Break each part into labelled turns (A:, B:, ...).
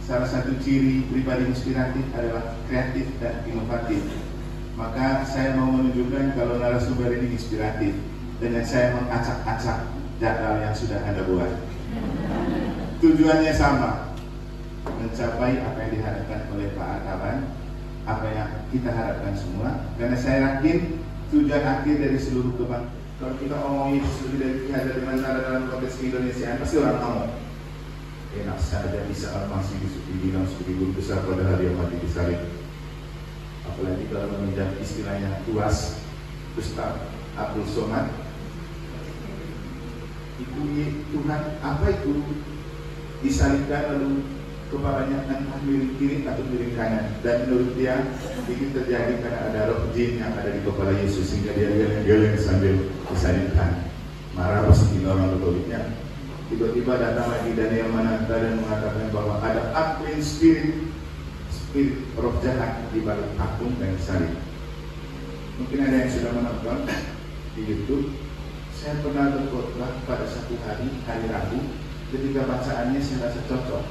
A: salah satu ciri pribadi inspiratif adalah kreatif dan inovatif. Maka saya mau menunjukkan kalau narasumber ini inspiratif dengan saya mengacak-acak jadwal yang sudah Anda buat. Tujuannya sama, mencapai apa yang diharapkan oleh Pak Artawan, apa yang kita harapkan semua. Karena saya yakin tujuan akhir dari seluruh kebangkitan, kalau kita ngomongin lebih dari pihak dari mana dalam konteks Indonesia, pasti orang ngomong enak saja bisa masih dibilang sebagai guru besar pada hari yang mati disalib. Apalagi kalau meminjam istilahnya tuas Ustaz Abdul Somad, itu Tuhan apa itu disalibkan lalu kepalanya entah miring kiri atau miring kanan, dan menurut dia ini terjadi karena ada roh jin yang ada di kepala Yesus sehingga dia geleng sambil disalibkan. Marah pasti orang Katoliknya. Tiba-tiba datang lagi Daniel Mananta dan mengatakan bahwa ada unclean spirit roh jahat di balik patung dan salib. Mungkin ada yang sudah menonton di YouTube. Saya pernah berkhotbah pada satu hari Rabu, ketika bacaannya saya rasa cocok.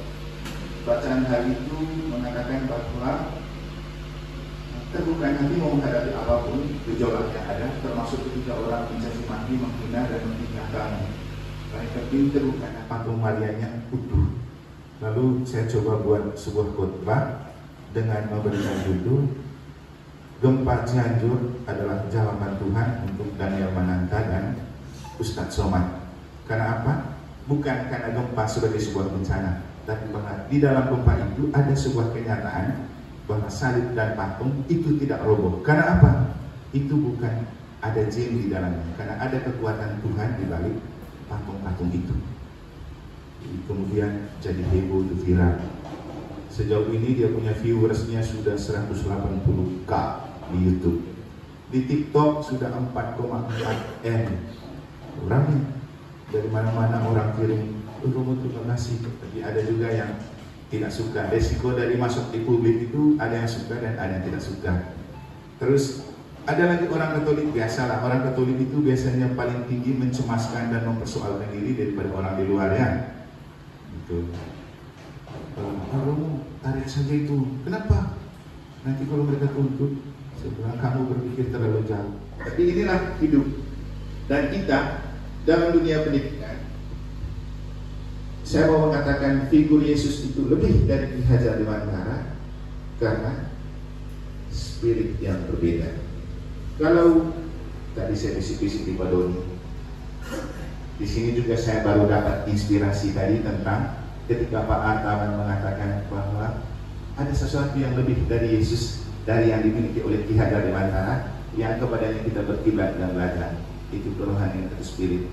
A: Bacaan hari itu mengatakan bahwa terbuka hati mau menghadapi apapun gejolak yang ada, termasuk ketika orang mencaci maki, menghina dan menghina kamu. Mereka pintar bukan patung Marianya utuh. Lalu saya coba buat sebuah khotbah dengan memberikan judul Gempa Cianjur adalah jawaban Tuhan untuk Daniel Mananta dan Ustadz Somad. Karena apa? Bukan karena gempa sebagai sebuah bencana, tapi bahwa di dalam gempa itu ada sebuah kenyataan bahwa salib dan patung itu tidak roboh. Karena apa? Itu bukan ada jin di dalamnya, karena ada kekuatan Tuhan di balik patung-patung itu. Kemudian jadi heboh, itu viral. Sejauh ini dia punya viewersnya sudah 180k di YouTube. Di TikTok sudah 4,4 M. Orangnya dari mana-mana orang kirim, terima kasih. Tapi ada juga yang tidak suka. Resiko dari masuk di publik itu ada yang suka dan ada yang tidak suka. Terus ada lagi orang Katolik, biasalah orang Katolik itu biasanya paling tinggi mencemaskan dan mempersoalkan diri daripada orang di luar ya. Gitu. Kalau tarik saja itu, kenapa? Nanti kalau mereka tuntut, saya bilang kamu berpikir terlalu jauh. Tapi inilah hidup. Dan kita dalam dunia pendidikan, saya mau mengatakan figur Yesus itu lebih dari Ki Hajar Dewantara karena spirit yang berbeda. Kalau tadi saya bisik-bisik di Pak Doni, di sini juga saya baru dapat inspirasi tadi tentang ketika Pak Artawan mengatakan bahwa ada sesuatu yang lebih dari Yesus, dari yang dimiliki oleh Ki Hajar Dewantara, yang kepadanya kita berkiblat dan belajar. Itu kerohanian atau spirit.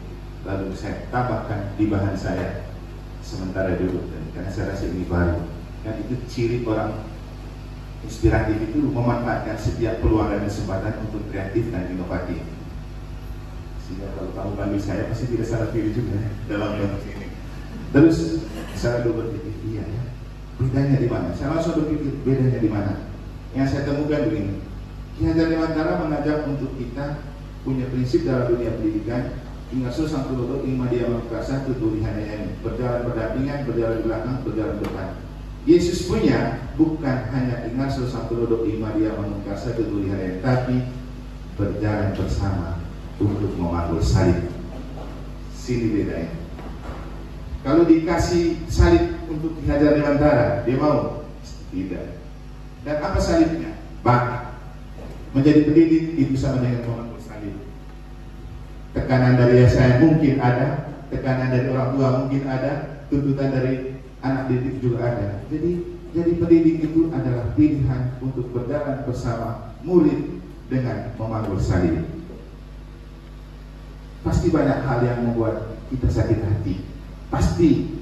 A: Lalu saya tambahkan di bahan saya sementara dulu, karena saya rasa ini baru. Dan itu ciri orang inspiratif itu memanfaatkan setiap peluang dan kesempatan untuk kreatif dan inovatif. Sehingga kalau kamu panggil saya pasti tidak salah pilih juga dalam konteks ini. Terus saya lalu berpikir, iya ya, bedanya di mana? Saya langsung berpikir bedanya di mana. Yang saya temukan begini, Ki Hajar Dewantara mengajak untuk kita punya prinsip dalam dunia pendidikan. Ingasuh sang tulodo ingma dia mengkasa tutulihannya, berjalan berdampingan, berjalan belakang, berjalan depan. Yesus punya bukan hanya ingat sesuatu duduk di Maria menungkasa ketulihannya, tapi berjalan bersama untuk memanggul salib. Sini bedanya. Kalau dikasih salib untuk Ki Hajar Dewantara, dia mau? Tidak. Dan apa salibnya? Bakat. Menjadi pendidik itu sama dengan memanggul salib. Tekanan dari saya mungkin ada, tekanan dari orang tua mungkin ada, tuntutan dari anak didik juga ada. Jadi pendidik itu adalah pilihan untuk berjalan bersama murid dengan memanggul salib. Pasti banyak hal yang membuat kita sakit hati, pasti.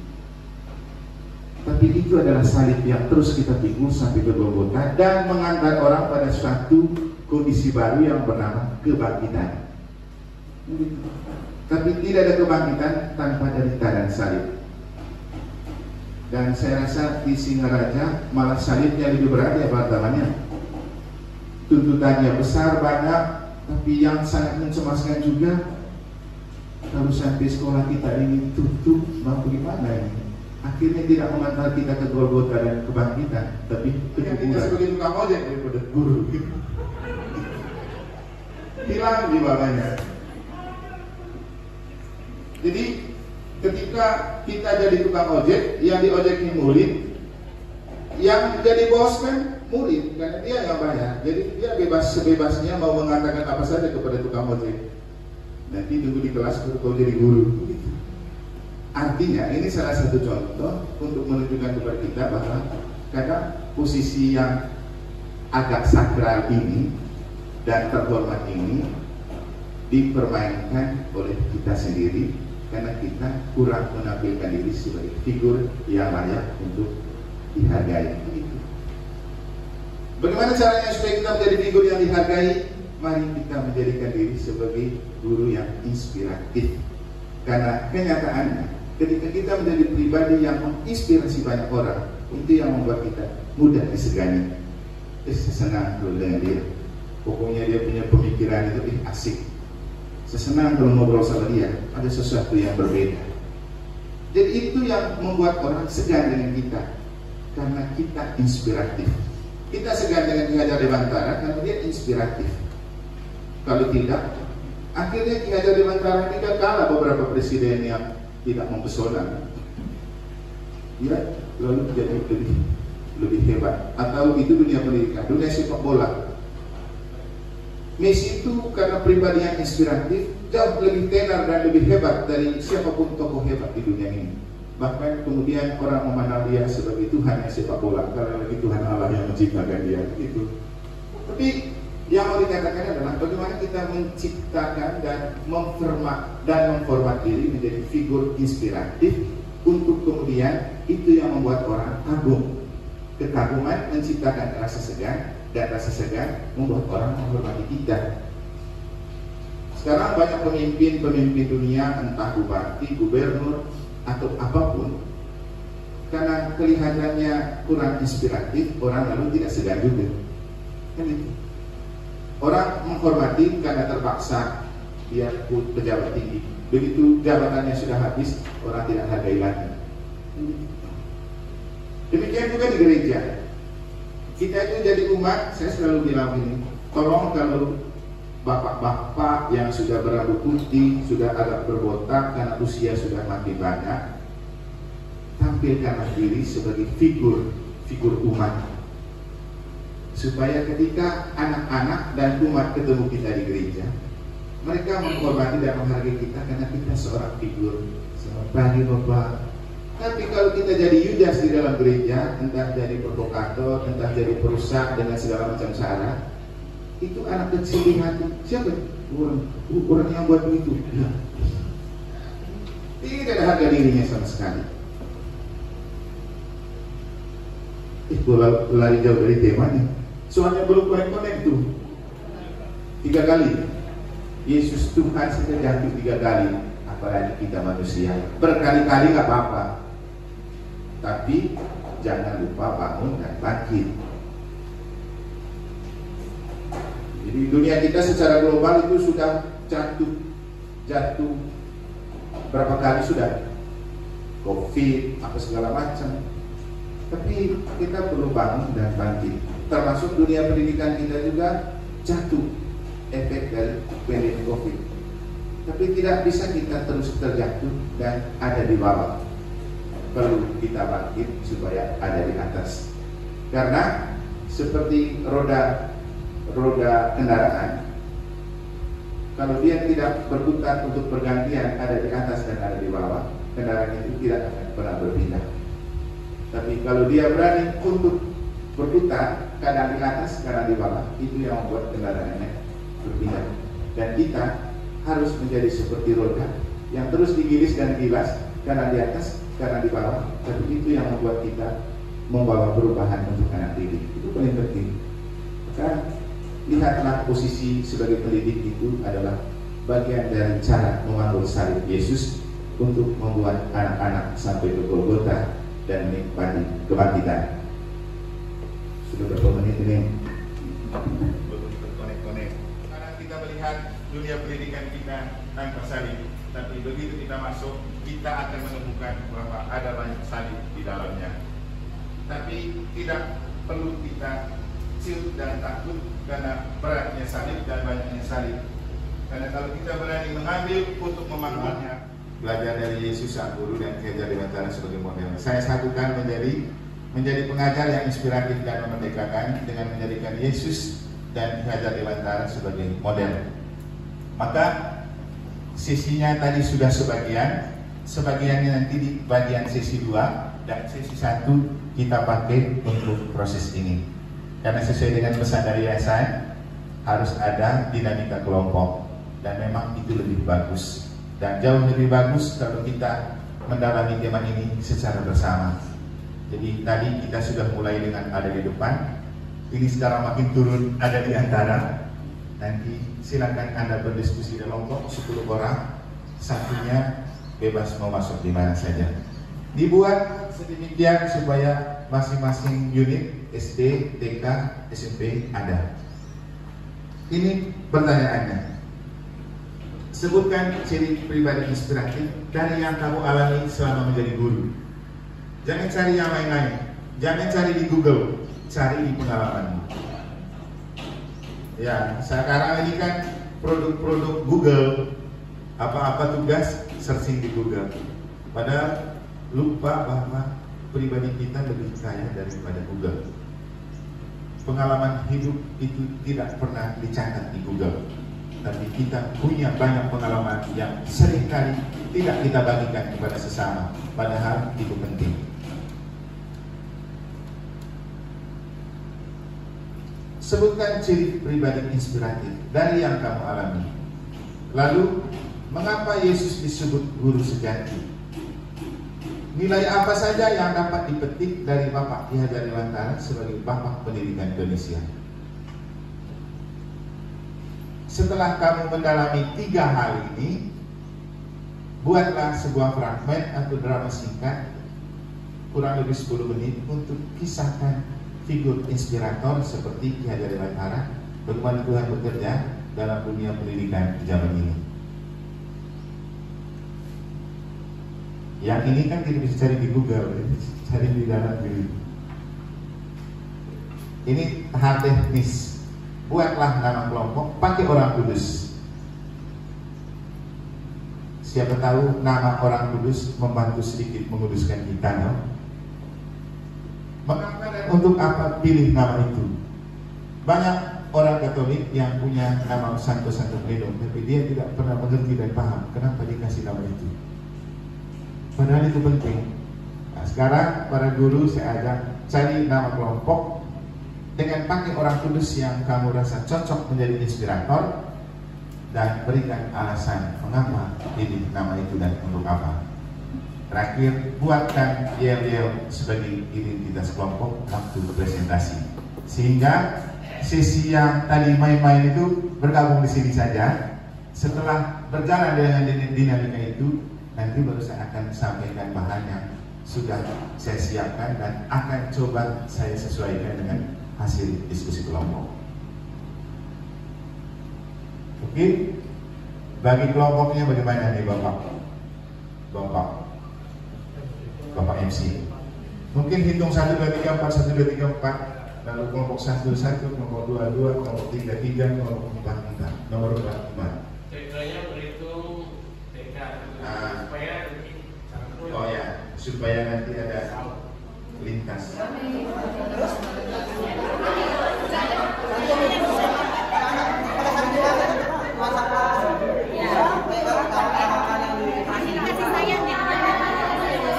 A: Tapi itu adalah salib yang terus kita pikul sampai ke Golgota dan mengantar orang pada suatu kondisi baru yang bernama kebangkitan. Tapi tidak ada kebangkitan tanpa derita dan salib. Dan saya rasa di Singaraja malah salibnya lebih berat ya pertamanya. Tuntutannya besar, banyak, tapi yang sangat mencemaskan juga. Kalau sampai sekolah kita ini tutup, mau gimana ini? akhirnya tidak mengantar kita ke Golgota dan kebangkitan, tapi kita sebagai tukang ojek daripada guru. Hilang jiwanya. Jadi ketika kita jadi tukang ojek, yang diojeki murid, yang jadi bos kan murid, karena dia yang bayar. Jadi dia bebas sebebasnya mau mengatakan apa saja kepada tukang ojek. Nanti tunggu di kelas kau jadi guru. Artinya ini salah satu contoh untuk menunjukkan kepada kita bahwa kadang posisi yang agak sakral ini dan terhormat ini dipermainkan oleh kita sendiri karena kita kurang menampilkan diri sebagai figur yang layak untuk dihargai. Bagaimana caranya supaya kita menjadi figur yang dihargai? Mari kita menjadikan diri sebagai guru yang inspiratif. Karena kenyataannya, ketika kita menjadi pribadi yang menginspirasi banyak orang, itu yang membuat kita mudah disegani. Senang kalau dengan dia. Pokoknya dia punya pemikiran itu asik. Sesenang kalau ngobrol sama dia, ada sesuatu yang berbeda. Jadi itu yang membuat orang segan dengan kita, karena kita inspiratif. Kita segan dengan Ki Hajar Dewantara karena dia inspiratif. Kalau tidak, akhirnya Ki Hajar Dewantara tidak kalah beberapa presiden yang tidak mempesona. Dia lalu jadi lebih hebat. Atau itu dunia pendidikan, dunia sepak bola. Messi itu karena pribadi yang inspiratif jauh lebih tenar dan lebih hebat dari siapapun tokoh hebat di dunia ini. Bahkan kemudian orang memandang dia sebagai Tuhan yang sepak bola, karena lagi Tuhan Allah yang menciptakan dia gitu. Tapi yang mau dikatakan adalah bagaimana kita menciptakan dan memformat diri menjadi figur inspiratif untuk kemudian itu yang membuat orang kagum. Kekaguman menciptakan rasa segan, dan rasa segan membuat orang menghormati kita. Sekarang banyak pemimpin dunia, entah bupati, gubernur, atau apapun, karena kelihatannya kurang inspiratif, orang lalu tidak segan juga. Kan itu. Orang menghormati karena terpaksa dia pejabat tinggi. Begitu jabatannya sudah habis, orang tidak hargai lagi. Demikian juga di gereja. Kita itu jadi umat, saya selalu bilang ini, tolong kalau bapak-bapak yang sudah berambut putih, sudah agak berbotak karena usia sudah makin banyak, tampilkanlah diri sebagai figur umat, supaya ketika anak-anak dan umat ketemu kita di gereja, mereka menghormati dan menghargai kita karena kita seorang figur. Selamat pagi Bapak. Tapi kalau kita jadi Yudas di dalam gereja, entah jadi provokator, entah jadi perusak dengan segala macam cara, itu anak kecil di hati. Siapa? Orang yang buat begitu. Ya. Tidak ada harga dirinya sama sekali. Lari jauh dari temanya. Soalnya belum connect tuh. 3 kali. Yesus Tuhan saja jatuh 3 kali. Apalagi kita manusia. Berkali-kali gak apa-apa. Tapi jangan lupa bangun dan bangkit. Jadi dunia kita secara global itu sudah jatuh berapa kali sudah, COVID apa segala macam. Tapi kita perlu bangun dan bangkit. Termasuk dunia pendidikan kita juga jatuh efek dari pandemi COVID. Tapi tidak bisa kita terus terjatuh dan ada di bawah. Perlu kita bangkit supaya ada di atas. Karena seperti roda kendaraan, kalau dia tidak berputar untuk pergantian ada di atas dan ada di bawah, kendaraan itu tidak akan pernah berpindah. Tapi kalau dia berani untuk berputar, kadang di atas, kadang di bawah, itu yang membuat kendaraannya berpindah. Dan kita harus menjadi seperti roda yang terus digiris dan digilas, kadang di atas, kadang di bawah. Tapi itu yang membuat kita membawa perubahan untuk anak didik. Itu paling penting. Maka lihatlah posisi sebagai pendidik itu adalah bagian dari cara memanggul salib Yesus untuk membuat anak-anak sampai ke Golgota dan menikmati kebangkitan. Sudah berapa menit ini? Belum terkonek-konek. Sekarang kita melihat dunia pendidikan kita tanpa salib. tapi begitu kita masuk, kita akan menemukan bahwa ada banyak salib di dalamnya. Tapi tidak perlu kita ciut dan takut karena beratnya salib dan banyaknya salib. Karena kalau kita berani mengambil untuk memanggilnya, belajar dari Yesus sang guru dan Ki Hajar Dewantara sebagai model. Saya satukan menjadi pengajar yang inspiratif dan memerdekakan dengan menjadikan Yesus dan Ki Hajar Dewantara sebagai model. Maka sesinya tadi sudah sebagiannya nanti di bagian sesi 2 dan sesi 1 kita pakai untuk proses ini. Karena sesuai dengan pesan dari yayasan harus ada dinamika kelompok dan memang itu lebih bagus dan jauh lebih bagus kalau kita mendalami tema ini secara bersama. Jadi tadi kita sudah mulai dengan ada di depan, ini sekarang makin turun ada di antara. Nanti silakan Anda berdiskusi dalam kelompok 10 orang, satunya bebas mau masuk di mana saja. Dibuat sedemikian supaya masing-masing unit SD, TK, SMP ada. Ini pertanyaannya. Sebutkan ciri pribadi inspiratif dari yang kamu alami selama menjadi guru. Jangan cari yang lain-lain, jangan cari di Google, cari di pengalamanmu. Ya, sekarang ini kan produk-produk Google, apa-apa tugas searching di Google. Padahal lupa bahwa pribadi kita lebih kaya daripada Google. Pengalaman hidup itu tidak pernah dicatat di Google, tapi kita punya banyak pengalaman yang seringkali tidak kita bagikan kepada sesama, padahal itu penting. Sebutkan ciri pribadi inspiratif dari yang kamu alami. Lalu, mengapa Yesus disebut guru sejati? Nilai apa saja yang dapat dipetik dari Bapak Ki Hajar Dewantara sebagai Bapak Pendidikan Indonesia? Setelah kamu mendalami 3 hal ini, buatlah sebuah fragmen atau drama singkat kurang lebih 10 menit untuk kisahkan figur inspirator seperti Ki Hajar Dewantara, bagaimana Tuhan bekerja dalam dunia pendidikan di zaman ini. Yang ini kan tidak bisa cari di Google, cari di dalam diri. Ini hal teknis. Buatlah nama kelompok, pakai orang kudus. Siapa tahu nama orang kudus membantu sedikit menguduskan kita, no? Mengapa dan untuk apa pilih nama itu? Banyak orang Katolik yang punya nama Santo Credo, tapi dia tidak pernah mengerti dan paham kenapa dikasih nama itu. Padahal itu penting. Nah, sekarang para guru saya ajak cari nama kelompok dengan pakai orang kudus yang kamu rasa cocok menjadi inspirator dan berikan alasan mengapa pilih nama itu dan untuk apa. Terakhir, buatkan yel-yel sebagai identitas kelompok waktu presentasi, sehingga sesi yang tadi main-main itu bergabung di sini saja. Setelah berjalan dengan dinamika itu, nanti baru saya akan sampaikan bahan yang sudah saya siapkan dan akan coba saya sesuaikan dengan hasil diskusi kelompok. Oke, bagi kelompoknya bagaimana nih Bapak MC? Mungkin hitung 1, 2, 3, 4, 1, 2, 3, 4. Lalu kelompok 1, 1, kelompok 2, 2, kelompok 3, 3, kelompok 4, 4. Nomor 4, 4.
B: TK-nya berhitung TK supaya
A: oh ya, supaya nanti ada lintas.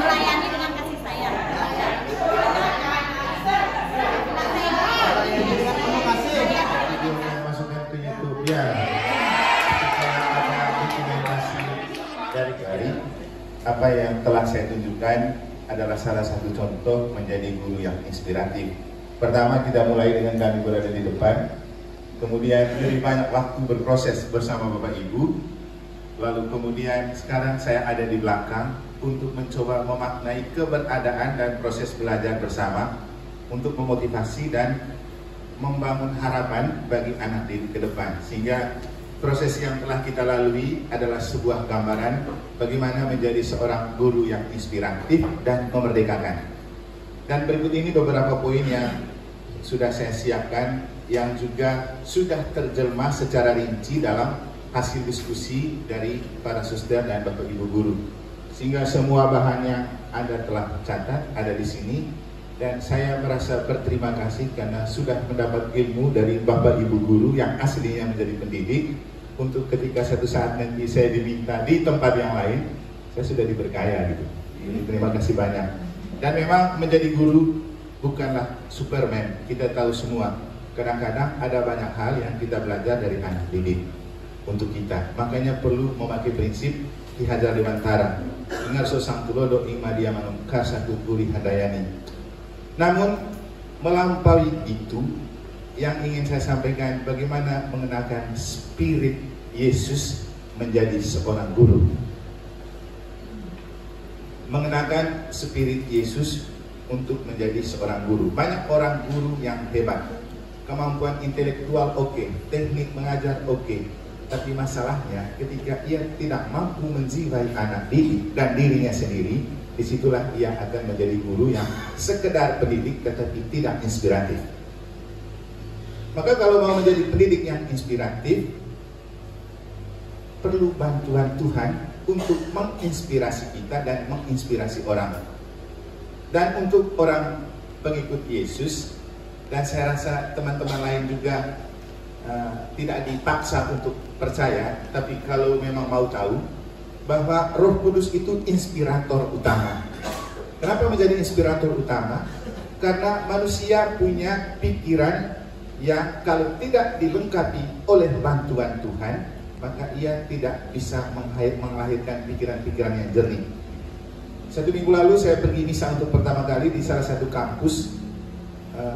C: Melayani dengan kasih sayang.
A: Masukkan ke YouTube ya. Dari kali apa yang telah saya tunjukkan adalah salah satu contoh menjadi guru yang inspiratif. Pertama, kita mulai dengan kami berada di depan, kemudian lebih banyak waktu berproses bersama Bapak Ibu, lalu kemudian sekarang saya ada di belakang untuk mencoba memaknai keberadaan dan proses belajar bersama untuk memotivasi dan membangun harapan bagi anak didik ke depan, sehingga proses yang telah kita lalui adalah sebuah gambaran bagaimana menjadi seorang guru yang inspiratif dan memerdekakan. Dan berikut ini beberapa poin yang sudah saya siapkan yang juga sudah terjelma secara rinci dalam hasil diskusi dari para suster dan Bapak Ibu guru. Sehingga semua bahan yang Anda telah catat ada di sini. Dan saya merasa berterima kasih karena sudah mendapat ilmu dari Bapak Ibu guru yang aslinya menjadi pendidik, untuk ketika satu saat nanti saya diminta di tempat yang lain, saya sudah diberkaya gitu. Terima kasih banyak. Dan memang menjadi guru bukanlah Superman, kita tahu semua. Kadang-kadang ada banyak hal yang kita belajar dari anak didik untuk kita. Makanya perlu memakai prinsip Ki Hajar Dewantara, ingat sosang tulodo imadia manungka satu puri handayani. Namun melampaui itu, yang ingin saya sampaikan bagaimana mengenakan spirit Yesus menjadi seorang guru. Mengenakan spirit Yesus untuk menjadi seorang guru. Banyak orang guru yang hebat, kemampuan intelektual oke, teknik mengajar oke, tapi masalahnya ketika ia tidak mampu menjiwai anak didik dan dirinya sendiri, disitulah ia akan menjadi guru yang sekedar pendidik tetapi tidak inspiratif. Maka kalau mau menjadi pendidik yang inspiratif, perlu bantuan Tuhan untuk menginspirasi kita dan menginspirasi orang. Dan untuk orang pengikut Yesus, dan saya rasa teman-teman lain juga tidak dipaksa untuk percaya, tapi kalau memang mau tahu bahwa Roh Kudus itu inspirator utama. Kenapa menjadi inspirator utama? Karena manusia punya pikiran yang kalau tidak dilengkapi oleh bantuan Tuhan, maka ia tidak bisa melahirkan pikiran-pikiran yang jernih. 1 minggu lalu saya pergi misa untuk pertama kali di salah satu kampus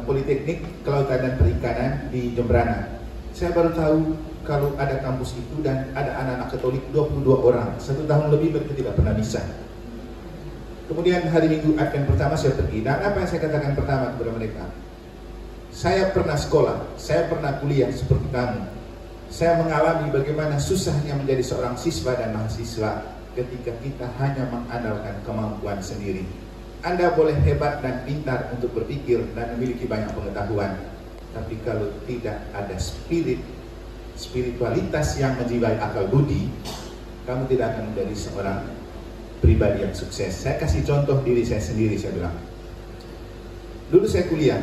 A: Politeknik Kelautan dan Perikanan di Jembrana. Saya baru tahu kalau ada kampus itu dan ada anak-anak Katolik 22 orang, 1 tahun lebih mereka tidak pernah misa. Kemudian hari Minggu Advent pertama saya pergi, dan apa yang saya katakan pertama kepada mereka? Saya pernah sekolah, saya pernah kuliah seperti kamu. Saya mengalami bagaimana susahnya menjadi seorang siswa dan mahasiswa ketika kita hanya mengandalkan kemampuan sendiri. Anda boleh hebat dan pintar untuk berpikir dan memiliki banyak pengetahuan, tapi kalau tidak ada spiritualitas yang menjiwai akal budi, kamu tidak akan menjadi seorang pribadi yang sukses. Saya kasih contoh diri saya sendiri, saya bilang. Dulu saya kuliah,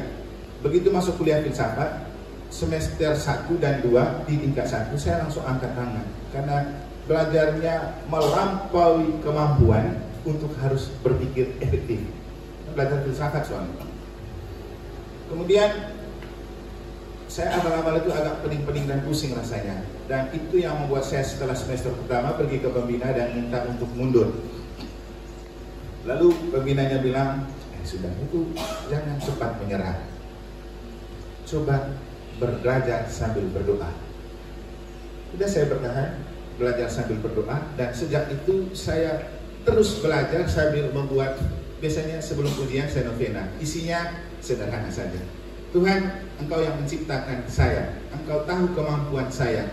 A: begitu masuk kuliah filsafat, semester 1 dan 2 di tingkat 1, saya langsung angkat tangan. Karena belajarnya melampaui kemampuan untuk harus berpikir efektif. Belajar filsafat soalnya. Kemudian saya awal-awal itu agak pening-pening dan pusing rasanya, dan itu yang membuat saya setelah semester pertama pergi ke pembina dan minta untuk mundur. Lalu pembinanya bilang, sudah itu jangan cepat menyerah, coba belajar sambil berdoa. Sudah saya bertahan, belajar sambil berdoa, dan sejak itu saya terus belajar sambil membuat, biasanya sebelum ujian saya novena, isinya sederhana saja. Tuhan, Engkau yang menciptakan saya, Engkau tahu kemampuan saya.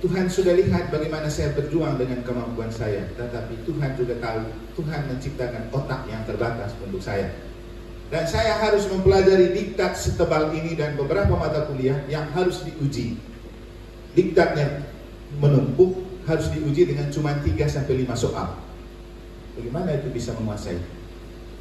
A: Tuhan sudah lihat bagaimana saya berjuang dengan kemampuan saya, tetapi Tuhan juga tahu, Tuhan menciptakan otak yang terbatas untuk saya. Dan saya harus mempelajari diktat setebal ini dan beberapa mata kuliah yang harus diuji. Diktatnya menumpuk, harus diuji dengan cuma 3-5 soal. Bagaimana itu bisa menguasai?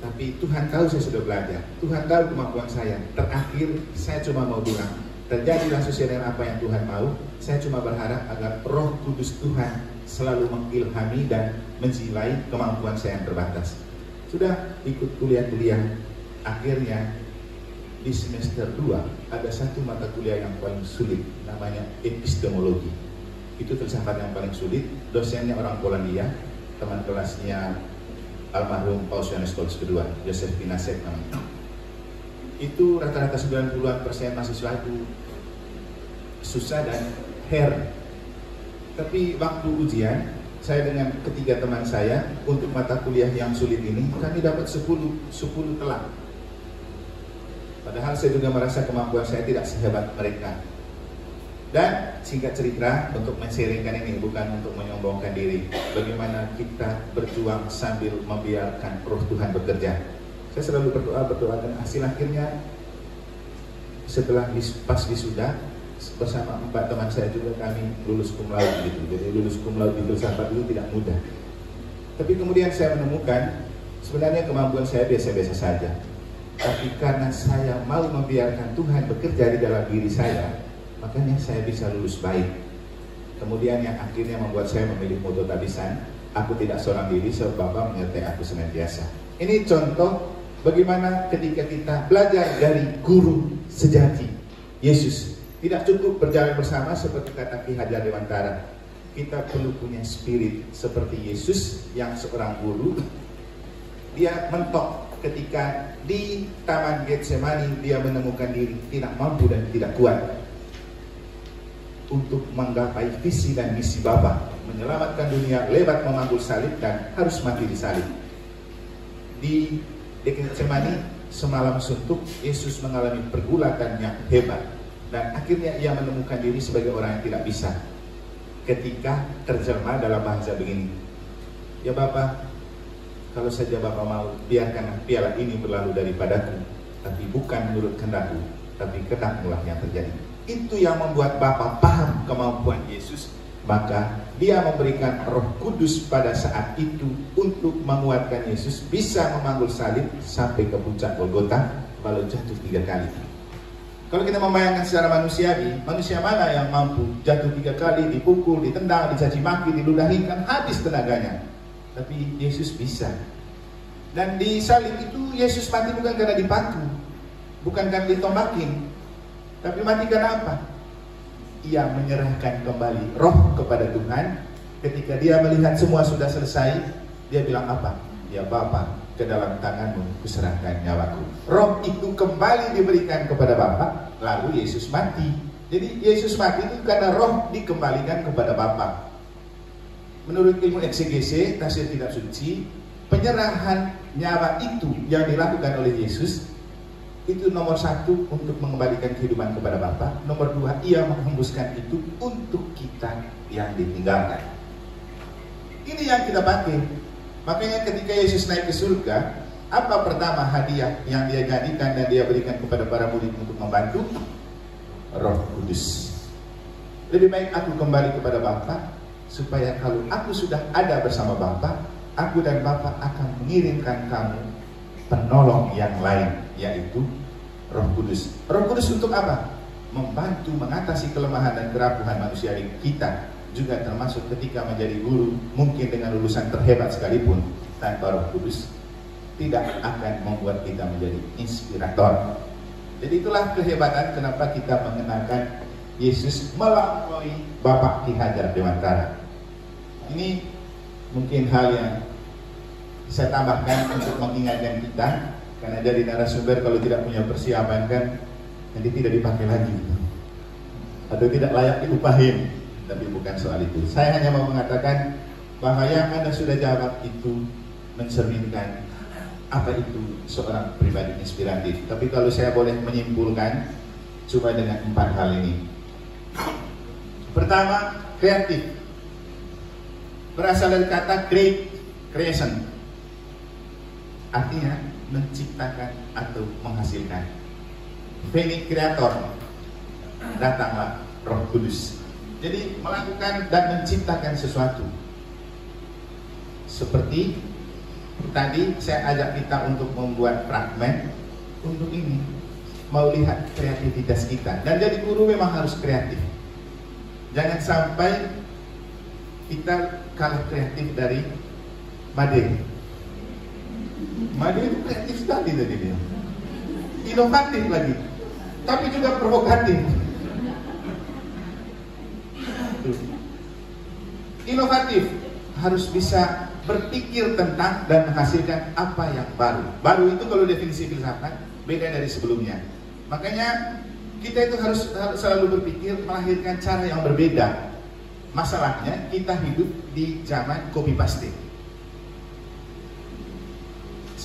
A: Tapi Tuhan tahu saya sudah belajar, Tuhan tahu kemampuan saya. Terakhir saya cuma mau bilang, terjadilah sesuai dengan apa yang Tuhan mau. Saya cuma berharap agar Roh Kudus Tuhan selalu mengilhami dan menjiwai kemampuan saya yang terbatas. Sudah ikut kuliah-kuliah, akhirnya di semester 2 ada satu mata kuliah yang paling sulit, namanya epistemologi. Itu filsafat yang paling sulit. Dosennya orang Polandia, teman kelasnya almarhum Paus Yohanes Paulus II, Joseph Pinasek namanya. Itu rata-rata 90% mahasiswa itu susah dan Tapi waktu ujian, saya dengan ketiga teman saya untuk mata kuliah yang sulit ini, kami dapat 10 telang. Padahal saya juga merasa kemampuan saya tidak sehebat mereka. Dan singkat cerita, untuk men-sharingkan ini bukan untuk menyombongkan diri, bagaimana kita berjuang sambil membiarkan roh Tuhan bekerja. Saya selalu berdoa dan hasil akhirnya setelah pas wisuda bersama 4 teman saya juga kami lulus cum laude gitu. Jadi lulus cum laude di filsafat itu tidak mudah. Tapi kemudian saya menemukan sebenarnya kemampuan saya biasa-biasa saja. Tapi karena saya mau membiarkan Tuhan bekerja di dalam diri saya, makanya saya bisa lulus baik. Kemudian yang akhirnya membuat saya memilih moto tabisan, aku tidak seorang diri sebab Bapa menyertai aku senantiasa. Ini contoh bagaimana ketika kita belajar dari guru sejati, Yesus. Tidak cukup berjalan bersama seperti kata Ki Hajar Dewantara. Kita perlu punya spirit seperti Yesus yang seorang guru. Dia mentok ketika di Taman Getsemani dia menemukan diri tidak mampu dan tidak kuat untuk menggapai visi dan misi Bapa, menyelamatkan dunia lewat memanggul salib dan harus mati di salib. Di Getsemani semalam suntuk, Yesus mengalami pergulatan yang hebat dan akhirnya ia menemukan diri sebagai orang yang tidak bisa. Ketika terjemah dalam bahasa begini, ya Bapa, kalau saja Bapa mau, biarkan piala ini berlalu daripadaku, tapi bukan menurut kehendakku, tapi kehendakmu yang terjadi. Itu yang membuat Bapa paham kemampuan Yesus, maka dia memberikan Roh Kudus pada saat itu untuk menguatkan Yesus bisa memanggul salib sampai ke puncak Golgota, lalu jatuh 3 kali. Kalau kita membayangkan secara manusiawi, manusia mana yang mampu jatuh 3 kali, dipukul, ditendang, dicaci maki, diludahi, kan habis tenaganya. Tapi Yesus bisa. Dan di salib itu Yesus mati bukan karena dipaku, bukan karena ditombakin, tapi mati karena apa? Ia menyerahkan kembali roh kepada Tuhan. Ketika dia melihat semua sudah selesai, dia bilang apa? Ya Bapa, ke dalam tanganmu kuserahkan nyawaku. Roh itu kembali diberikan kepada Bapa, lalu Yesus mati. Jadi Yesus mati itu karena roh dikembalikan kepada Bapa. Menurut ilmu eksegese, tafsir kitab suci, penyerahan nyawa itu yang dilakukan oleh Yesus itu nomor 1 untuk mengembalikan kehidupan kepada Bapa. Nomor 2, ia menghembuskan itu untuk kita yang ditinggalkan. Ini yang kita pakai. Makanya ketika Yesus naik ke surga, apa pertama hadiah yang dia jadikan dan dia berikan kepada para murid untuk membantu? Roh Kudus. Lebih baik aku kembali kepada Bapa, supaya kalau aku sudah ada bersama Bapa, aku dan Bapa akan mengirimkan kamu penolong yang lain, yaitu Roh Kudus. Roh Kudus untuk apa? Membantu mengatasi kelemahan dan kerapuhan manusia kita. Juga termasuk ketika menjadi guru, mungkin dengan lulusan terhebat sekalipun, tanpa Roh Kudus tidak akan membuat kita menjadi inspirator. Jadi itulah kehebatan kenapa kita mengenalkan Yesus melampaui Bapak Ki Hajar Dewantara. Ini mungkin hal yang saya tambahkan untuk mengingatkan kita, karena dari narasumber kalau tidak punya persiapan kan nanti tidak dipakai lagi atau tidak layak diupahin. Tapi bukan soal itu. Saya hanya mau mengatakan bahwa yang Anda sudah jawab itu mencerminkan apa itu seorang pribadi inspiratif. Tapi kalau saya boleh menyimpulkan cuma dengan 4 hal ini. Pertama, kreatif. Berasal dari kata create, creation. Artinya menciptakan atau menghasilkan. Veni Creator, datanglah Roh Kudus. Jadi melakukan dan menciptakan sesuatu. Seperti tadi saya ajak kita untuk membuat fragmen untuk ini. Mau lihat kreativitas kita. Dan jadi guru memang harus kreatif. Jangan sampai kita kalah kreatif dari Made. Made itu kreatif sekali tadi dia. Inovatif lagi. Tapi juga provokatif. Inovatif, harus bisa berpikir tentang dan menghasilkan apa yang baru. Baru itu kalau definisi filsafat beda dari sebelumnya. Makanya kita itu harus selalu berpikir melahirkan cara yang berbeda. Masalahnya kita hidup di zaman copy paste.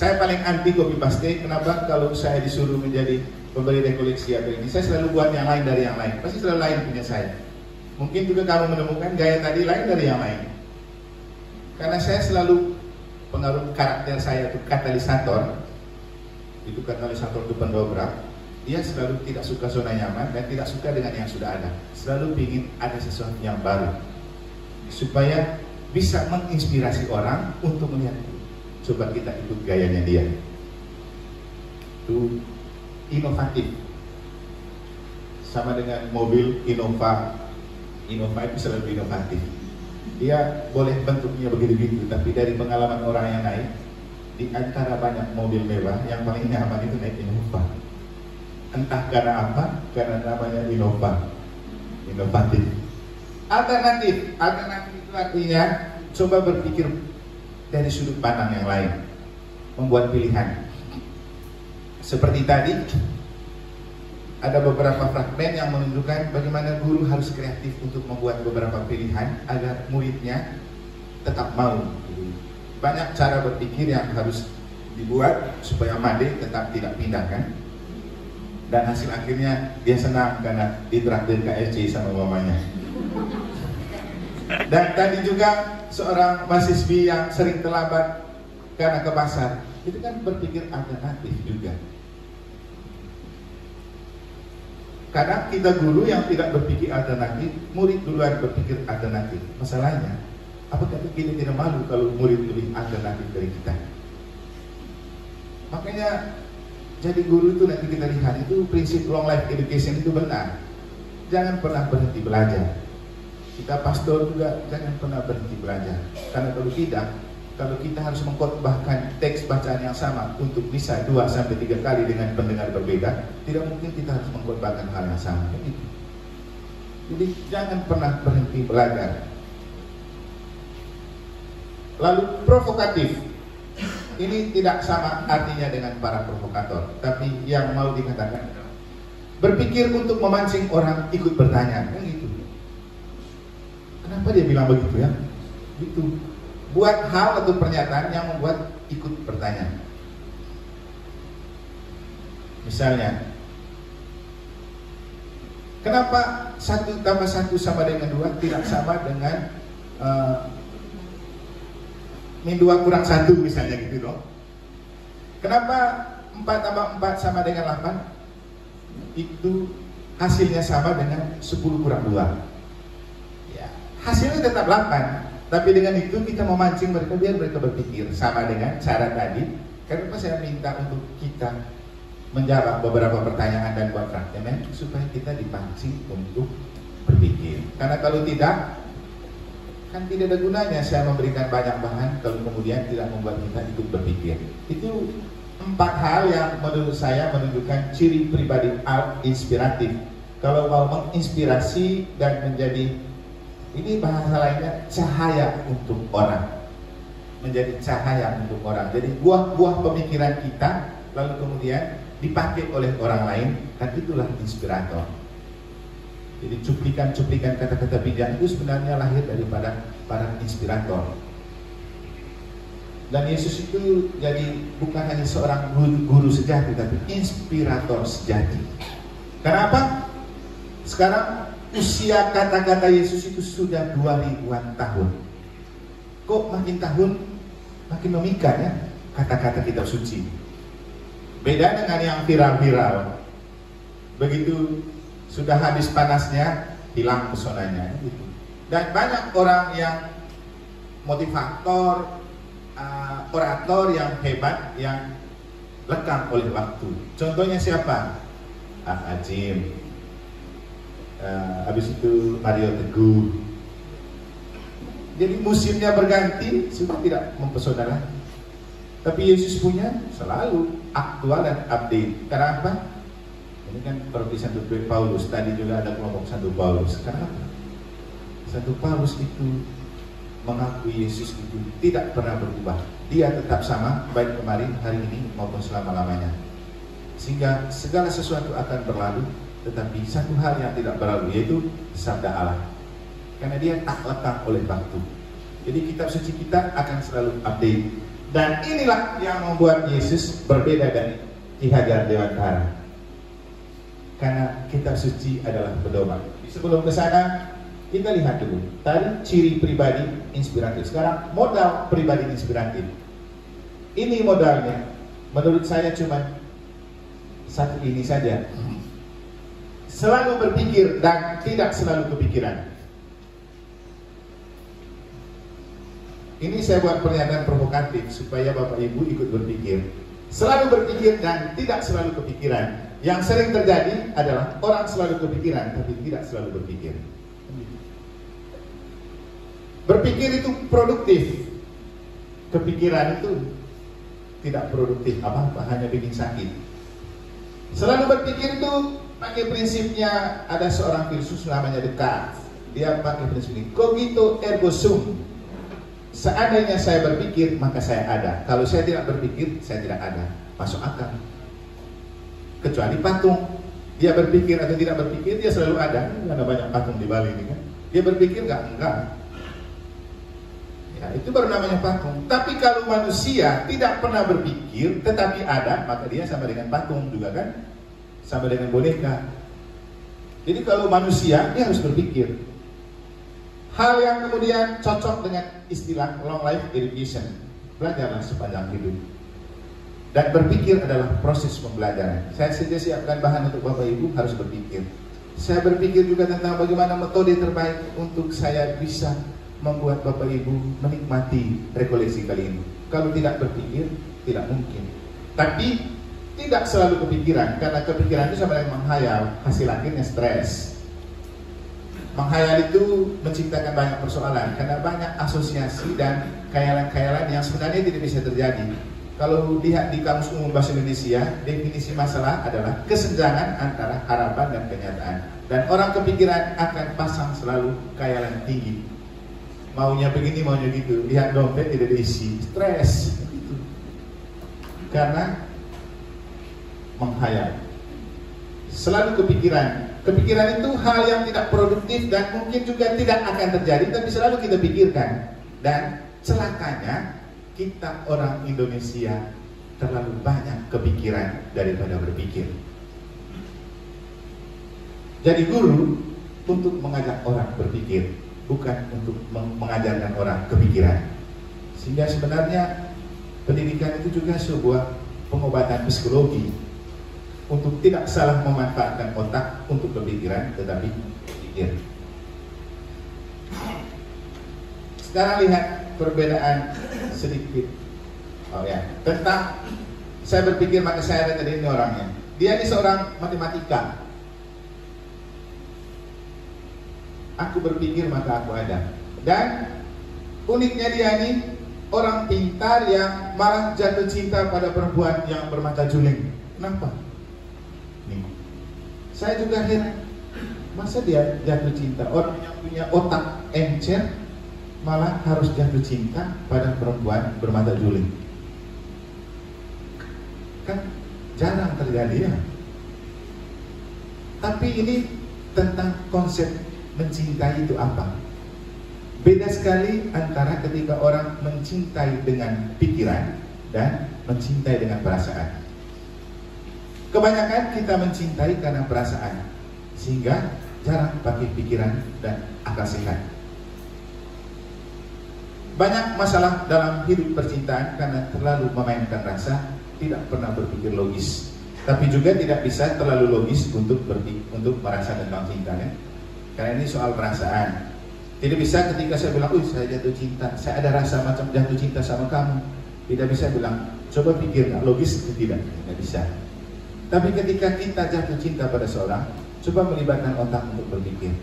A: Saya paling anti copy paste. Kenapa? Kalau saya disuruh menjadi pemberi rekoleksi atau ini, saya selalu buat yang lain dari yang lain. Pasti selalu lain punya saya. Mungkin juga kamu menemukan gaya tadi lain dari yang lain. Karena saya selalu pengaruh karakter saya itu katalisator. Itu katalisator itu pendobrak. Dia selalu tidak suka zona nyaman dan tidak suka dengan yang sudah ada. Selalu ingin ada sesuatu yang baru, supaya bisa menginspirasi orang untuk melihat, coba kita ikut gayanya dia. Itu inovatif. Sama dengan mobil Innova. Innova itu selalu inovatif. Dia boleh bentuknya begitu-begitu, tapi dari pengalaman orang yang naik, di antara banyak mobil mewah, yang paling nyaman itu naik Innova. Entah karena apa, karena namanya Innova. Inovatif. Alternatif. Alternatif itu artinya coba berpikir dari sudut pandang yang lain, membuat pilihan. Seperti tadi, ada beberapa fragmen yang menunjukkan bagaimana guru harus kreatif untuk membuat beberapa pilihan agar muridnya tetap mau. Banyak cara berpikir yang harus dibuat supaya Made tetap tidak pindahkan. Dan hasil akhirnya dia senang karena ditraktir KFC sama mamanya. Dan tadi juga seorang mahasiswi yang sering terlambat karena ke pasar, itu kan berpikir alternatif juga. Karena kita guru yang tidak berpikir alternatif, murid duluan berpikir alternatif. Masalahnya, apakah kita tidak malu kalau murid lebih alternatif dari kita? Makanya jadi guru itu nanti kita lihat itu prinsip long life education itu benar. Jangan pernah berhenti belajar. Kita pastor juga jangan pernah berhenti belajar. Karena kalau tidak, kalau kita harus mengkhotbahkan teks bacaan yang sama untuk bisa 2-3 kali dengan pendengar berbeda, tidak mungkin kita harus mengkhotbahkan hal yang sama. Begitu. Jadi jangan pernah berhenti belajar. Lalu provokatif. Ini tidak sama artinya dengan para provokator, tapi yang mau dikatakan berpikir untuk memancing orang ikut bertanya, kan gitu. Kenapa dia bilang begitu ya? Gitu. Buat hal atau pernyataan yang membuat ikut bertanya. Misalnya, kenapa 1 tambah 1 sama dengan 2 tidak sama dengan min 2 kurang 1 misalnya gitu dong. Kenapa 4 tambah 4 sama dengan 8? Itu hasilnya sama dengan 10 kurang 2. Ya, hasilnya tetap 8, tapi dengan itu kita memancing mereka biar mereka berpikir sama dengan cara tadi. Kenapa saya minta untuk kita menjawab beberapa pertanyaan dan buat fragmen supaya kita dipancing untuk berpikir. Karena kalau tidak, kan tidak ada gunanya saya memberikan banyak bahan kalau kemudian tidak membuat kita ikut berpikir. Itu 4 hal yang menurut saya menunjukkan ciri pribadi inspiratif. Kalau mau menginspirasi dan menjadi, ini bahasa lainnya, cahaya untuk orang. Menjadi cahaya untuk orang. Jadi buah-buah pemikiran kita lalu kemudian dipakai oleh orang lain, dan itulah inspirator. Jadi cuplikan-cuplikan kata-kata bijak itu sebenarnya lahir daripada para inspirator. Dan Yesus itu jadi bukan hanya seorang guru sejati, tapi inspirator sejati. Kenapa? Sekarang usia kata-kata Yesus itu sudah 2000-an tahun. Kok makin tahun makin memikat ya kata-kata kitab suci. Beda dengan yang viral-viral. Begitu sudah habis panasnya, hilang pesonanya gitu. Dan banyak orang yang motivator, orator yang hebat, yang lekang oleh waktu. Contohnya siapa? Ajim. Habis itu Mario Teguh. Jadi musimnya berganti, sudah tidak mempesona lagi. Tapi Yesus punya selalu aktual dan update. Karena apa? Ini kan seperti Santo Paulus, tadi juga ada kelompok Santo Paulus. Kenapa? Santo Paulus itu mengakui Yesus itu tidak pernah berubah. Dia tetap sama, baik kemarin, hari ini, maupun selama-lamanya. Sehingga segala sesuatu akan berlalu, tetapi satu hal yang tidak berlalu, yaitu sabda Allah. Karena dia tak lekang oleh waktu. Jadi kitab suci kita akan selalu update. Dan inilah yang membuat Yesus berbeda dari Ki Hajar Dewantara. Karena kitab suci adalah pedoman. Sebelum ke sana, kita lihat dulu. Tadi ciri pribadi inspiratif. Sekarang modal pribadi inspiratif. Ini modalnya. Menurut saya cuma satu ini saja. Selalu berpikir dan tidak selalu kepikiran. Ini saya buat pernyataan provokatif supaya Bapak Ibu ikut berpikir. Selalu berpikir dan tidak selalu kepikiran. Yang sering terjadi adalah orang selalu kepikiran tapi tidak selalu berpikir. Berpikir itu produktif. Kepikiran itu tidak produktif apa-apa, hanya bikin sakit. Selalu berpikir itu pakai prinsipnya, ada seorang filsuf namanya Descartes. Dia pakai prinsip ini, cogito ergo sum. Seandainya saya berpikir, maka saya ada. Kalau saya tidak berpikir, saya tidak ada. Masuk akal. Kecuali patung. Dia berpikir atau tidak berpikir, dia selalu ada. Ada banyak patung di Bali ini kan. Dia berpikir enggak. Ya, itu baru namanya patung. Tapi kalau manusia tidak pernah berpikir, tetapi ada, maka dia sama dengan patung juga kan. Sama dengan boneka. Jadi kalau manusia, dia harus berpikir. Hal yang kemudian cocok dengan istilah long life education. Belajarlah sepanjang hidup. Dan berpikir adalah proses pembelajaran. Saya saja siapkan bahan untuk Bapak Ibu harus berpikir. Saya berpikir juga tentang bagaimana metode terbaik untuk saya bisa membuat Bapak Ibu menikmati rekoleksi kali ini. Kalau tidak berpikir, tidak mungkin. Tapi tidak selalu kepikiran, karena kepikiran itu sama dengan menghayal, hasil akhirnya stres. Menghayal itu menciptakan banyak persoalan karena banyak asosiasi dan khayalan-khayalan yang sebenarnya tidak bisa terjadi. Kalau lihat di Kamus Umum Bahasa Indonesia, definisi masalah adalah kesenjangan antara harapan dan kenyataan. Dan orang kepikiran akan pasang selalu khayalan tinggi. Maunya begini, maunya gitu. Lihat dompet tidak diisi, stres. Karena menghayal. Selalu kepikiran. Kepikiran itu hal yang tidak produktif dan mungkin juga tidak akan terjadi, tapi selalu kita pikirkan. Dan celakanya kita orang Indonesia terlalu banyak kepikiran daripada berpikir. Jadi guru untuk mengajak orang berpikir, bukan untuk mengajarkan orang kepikiran. Sehingga sebenarnya pendidikan itu juga sebuah pengobatan psikologi. Untuk tidak salah memanfaatkan otak untuk berpikiran, tetapi pikir. Sekarang lihat perbedaan sedikit. Oh ya, tentang saya berpikir maka saya ada tadi ini orangnya. Dia ini seorang matematika. Aku berpikir maka aku ada. Dan uniknya dia ini orang pintar yang malah jatuh cinta pada perempuan yang bermata juling. Kenapa? Saya juga heran, masa dia jatuh cinta? Orang yang punya otak encer malah harus jatuh cinta pada perempuan bermata juling. Kan jarang terjadi ya. Tapi ini tentang konsep mencintai itu apa? Beda sekali antara ketika orang mencintai dengan pikiran dan mencintai dengan perasaan. Kebanyakan kita mencintai karena perasaan, sehingga jarang pakai pikiran dan akal sehat. Banyak masalah dalam hidup percintaan karena terlalu memainkan rasa, tidak pernah berpikir logis. Tapi juga tidak bisa terlalu logis untuk merasa tentang cinta ya. Karena ini soal perasaan. Tidak bisa ketika saya bilang, saya jatuh cinta, saya ada rasa macam jatuh cinta sama kamu. Tidak bisa bilang, coba pikir, nggak logis atau tidak? Tidak bisa. Tapi ketika kita jatuh cinta pada seorang, coba melibatkan otak untuk berpikir.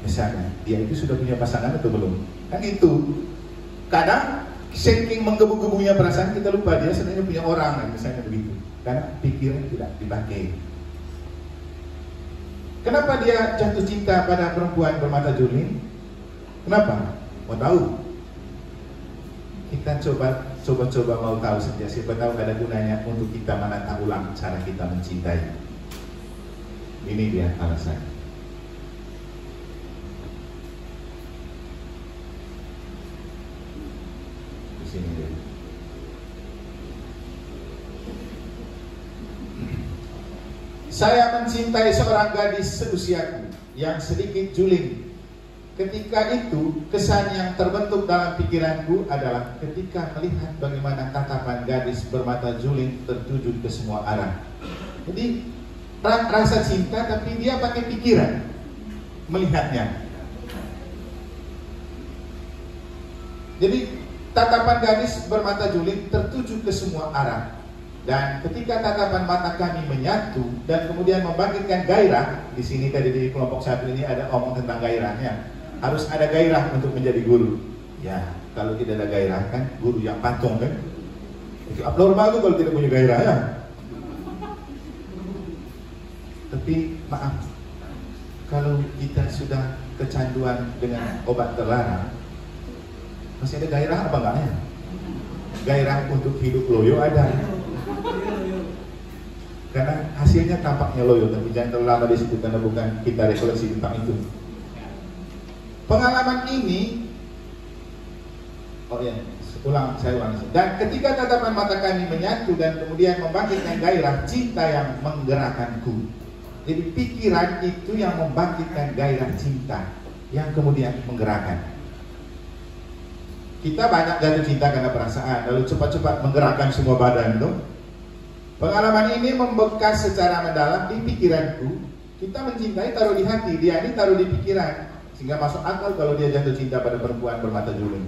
A: Misalnya, dia itu sudah punya pasangan atau belum? Kan itu. Kadang, saking menggebu-gebunya perasaan, kita lupa dia sebenarnya punya orang, misalnya begitu. Karena pikiran tidak dipakai. Kenapa dia jatuh cinta pada perempuan bermata juling? Kenapa? Mau tahu? Kita coba mau tahu saja. Siapa tahu ada gunanya untuk kita menata ulang cara kita mencintai. Ini dia alasannya. Di sini dia. Saya mencintai seorang gadis seusiaku yang sedikit juling. Ketika itu, kesan yang terbentuk dalam pikiranku adalah ketika melihat bagaimana tatapan gadis bermata juling tertuju ke semua arah. Jadi rasa cinta, tapi dia pakai pikiran melihatnya. Jadi tatapan gadis bermata juling tertuju ke semua arah. Dan ketika tatapan mata kami menyatu dan kemudian membangkitkan gairah, di sini tadi di kelompok satu ini ada omong tentang gairahnya. Harus ada gairah untuk menjadi guru. Ya, kalau tidak ada gairah kan guru yang patung kan. Itu abnormal tuh kalau tidak punya gairah ya. Tapi maaf, kalau kita sudah kecanduan dengan obat terlarang, masih ada gairah apa enggak ya? Gairah untuk hidup loyo ada. Karena hasilnya tampaknya loyo, tapi jangan terlalu lama di situ karena bukan kita refleksi tentang itu. Pengalaman ini, saya ulang. Dan ketika tatapan mata kami menyatu dan kemudian membangkitkan gairah cinta yang menggerakkanku. Jadi pikiran itu yang membangkitkan gairah cinta yang kemudian menggerakkan. Kita banyak jatuh cinta karena perasaan, lalu cepat-cepat menggerakkan semua badan tuh. Pengalaman ini membekas secara mendalam di pikiranku. Kita mencintai taruh di hati, dia ini taruh di pikiran, sehingga masuk akal kalau dia jatuh cinta pada perempuan bermata juling.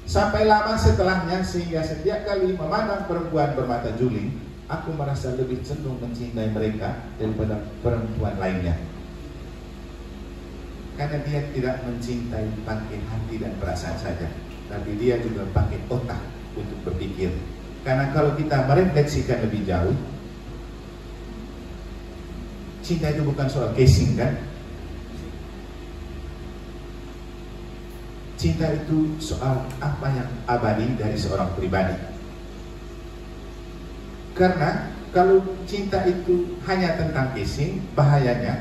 A: Sampai lama setelahnya, sehingga setiap kali memandang perempuan bermata juling, aku merasa lebih cenderung mencintai mereka daripada perempuan lainnya. Karena dia tidak mencintai pakai hati dan perasaan saja, tapi dia juga pakai otak untuk berpikir. Karena kalau kita merefleksikan lebih jauh, cinta itu bukan soal casing kan? Cinta itu soal apa yang abadi dari seorang pribadi. Karena kalau cinta itu hanya tentang casing, bahayanya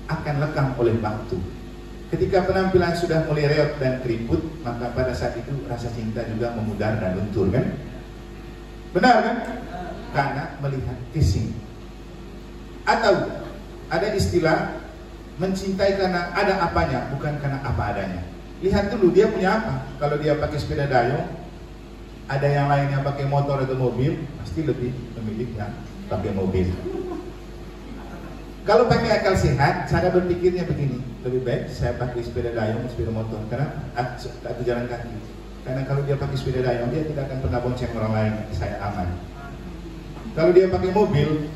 A: akan lekang oleh waktu. Ketika penampilan sudah mulai reot dan keriput, maka pada saat itu rasa cinta juga memudar dan luntur kan? Benar kan? Karena melihat casing. Atau ada istilah mencintai karena ada apanya, bukan karena apa adanya. Lihat dulu dia punya apa. Kalau dia pakai sepeda dayung, ada yang lainnya pakai motor atau mobil, pasti lebih memilih yang pakai mobil. Kalau pakai akal sehat, cara berpikirnya begini, lebih baik saya pakai sepeda dayung, sepeda motor, karena atau jalan kaki. Karena kalau dia pakai sepeda dayung, dia tidak akan pernah bonceng orang lain, saya aman. Kalau dia pakai mobil,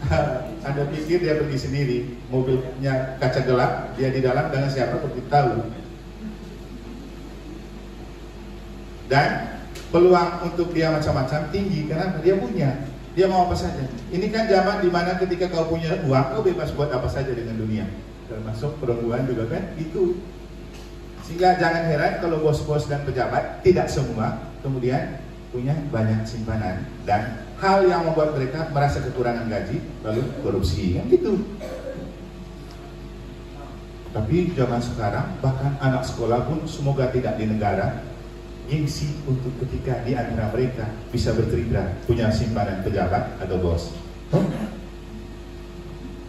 A: Anda pikir dia pergi sendiri, mobilnya kaca gelap, dia di dalam dengan siapa pun tahu. Dan peluang untuk dia macam-macam tinggi karena dia punya. Dia mau apa saja. Ini kan zaman dimana ketika kau punya uang, kau bebas buat apa saja dengan dunia. Termasuk perempuan juga kan itu. Sehingga jangan heran kalau bos-bos dan pejabat, tidak semua, kemudian punya banyak simpanan. Dan hal yang membuat mereka merasa kekurangan gaji, lalu korupsi, kan gitu. Tapi zaman sekarang, bahkan anak sekolah pun semoga tidak di negara, gengsi untuk ketika di antara mereka bisa bercerita punya simpanan pejabat atau bos.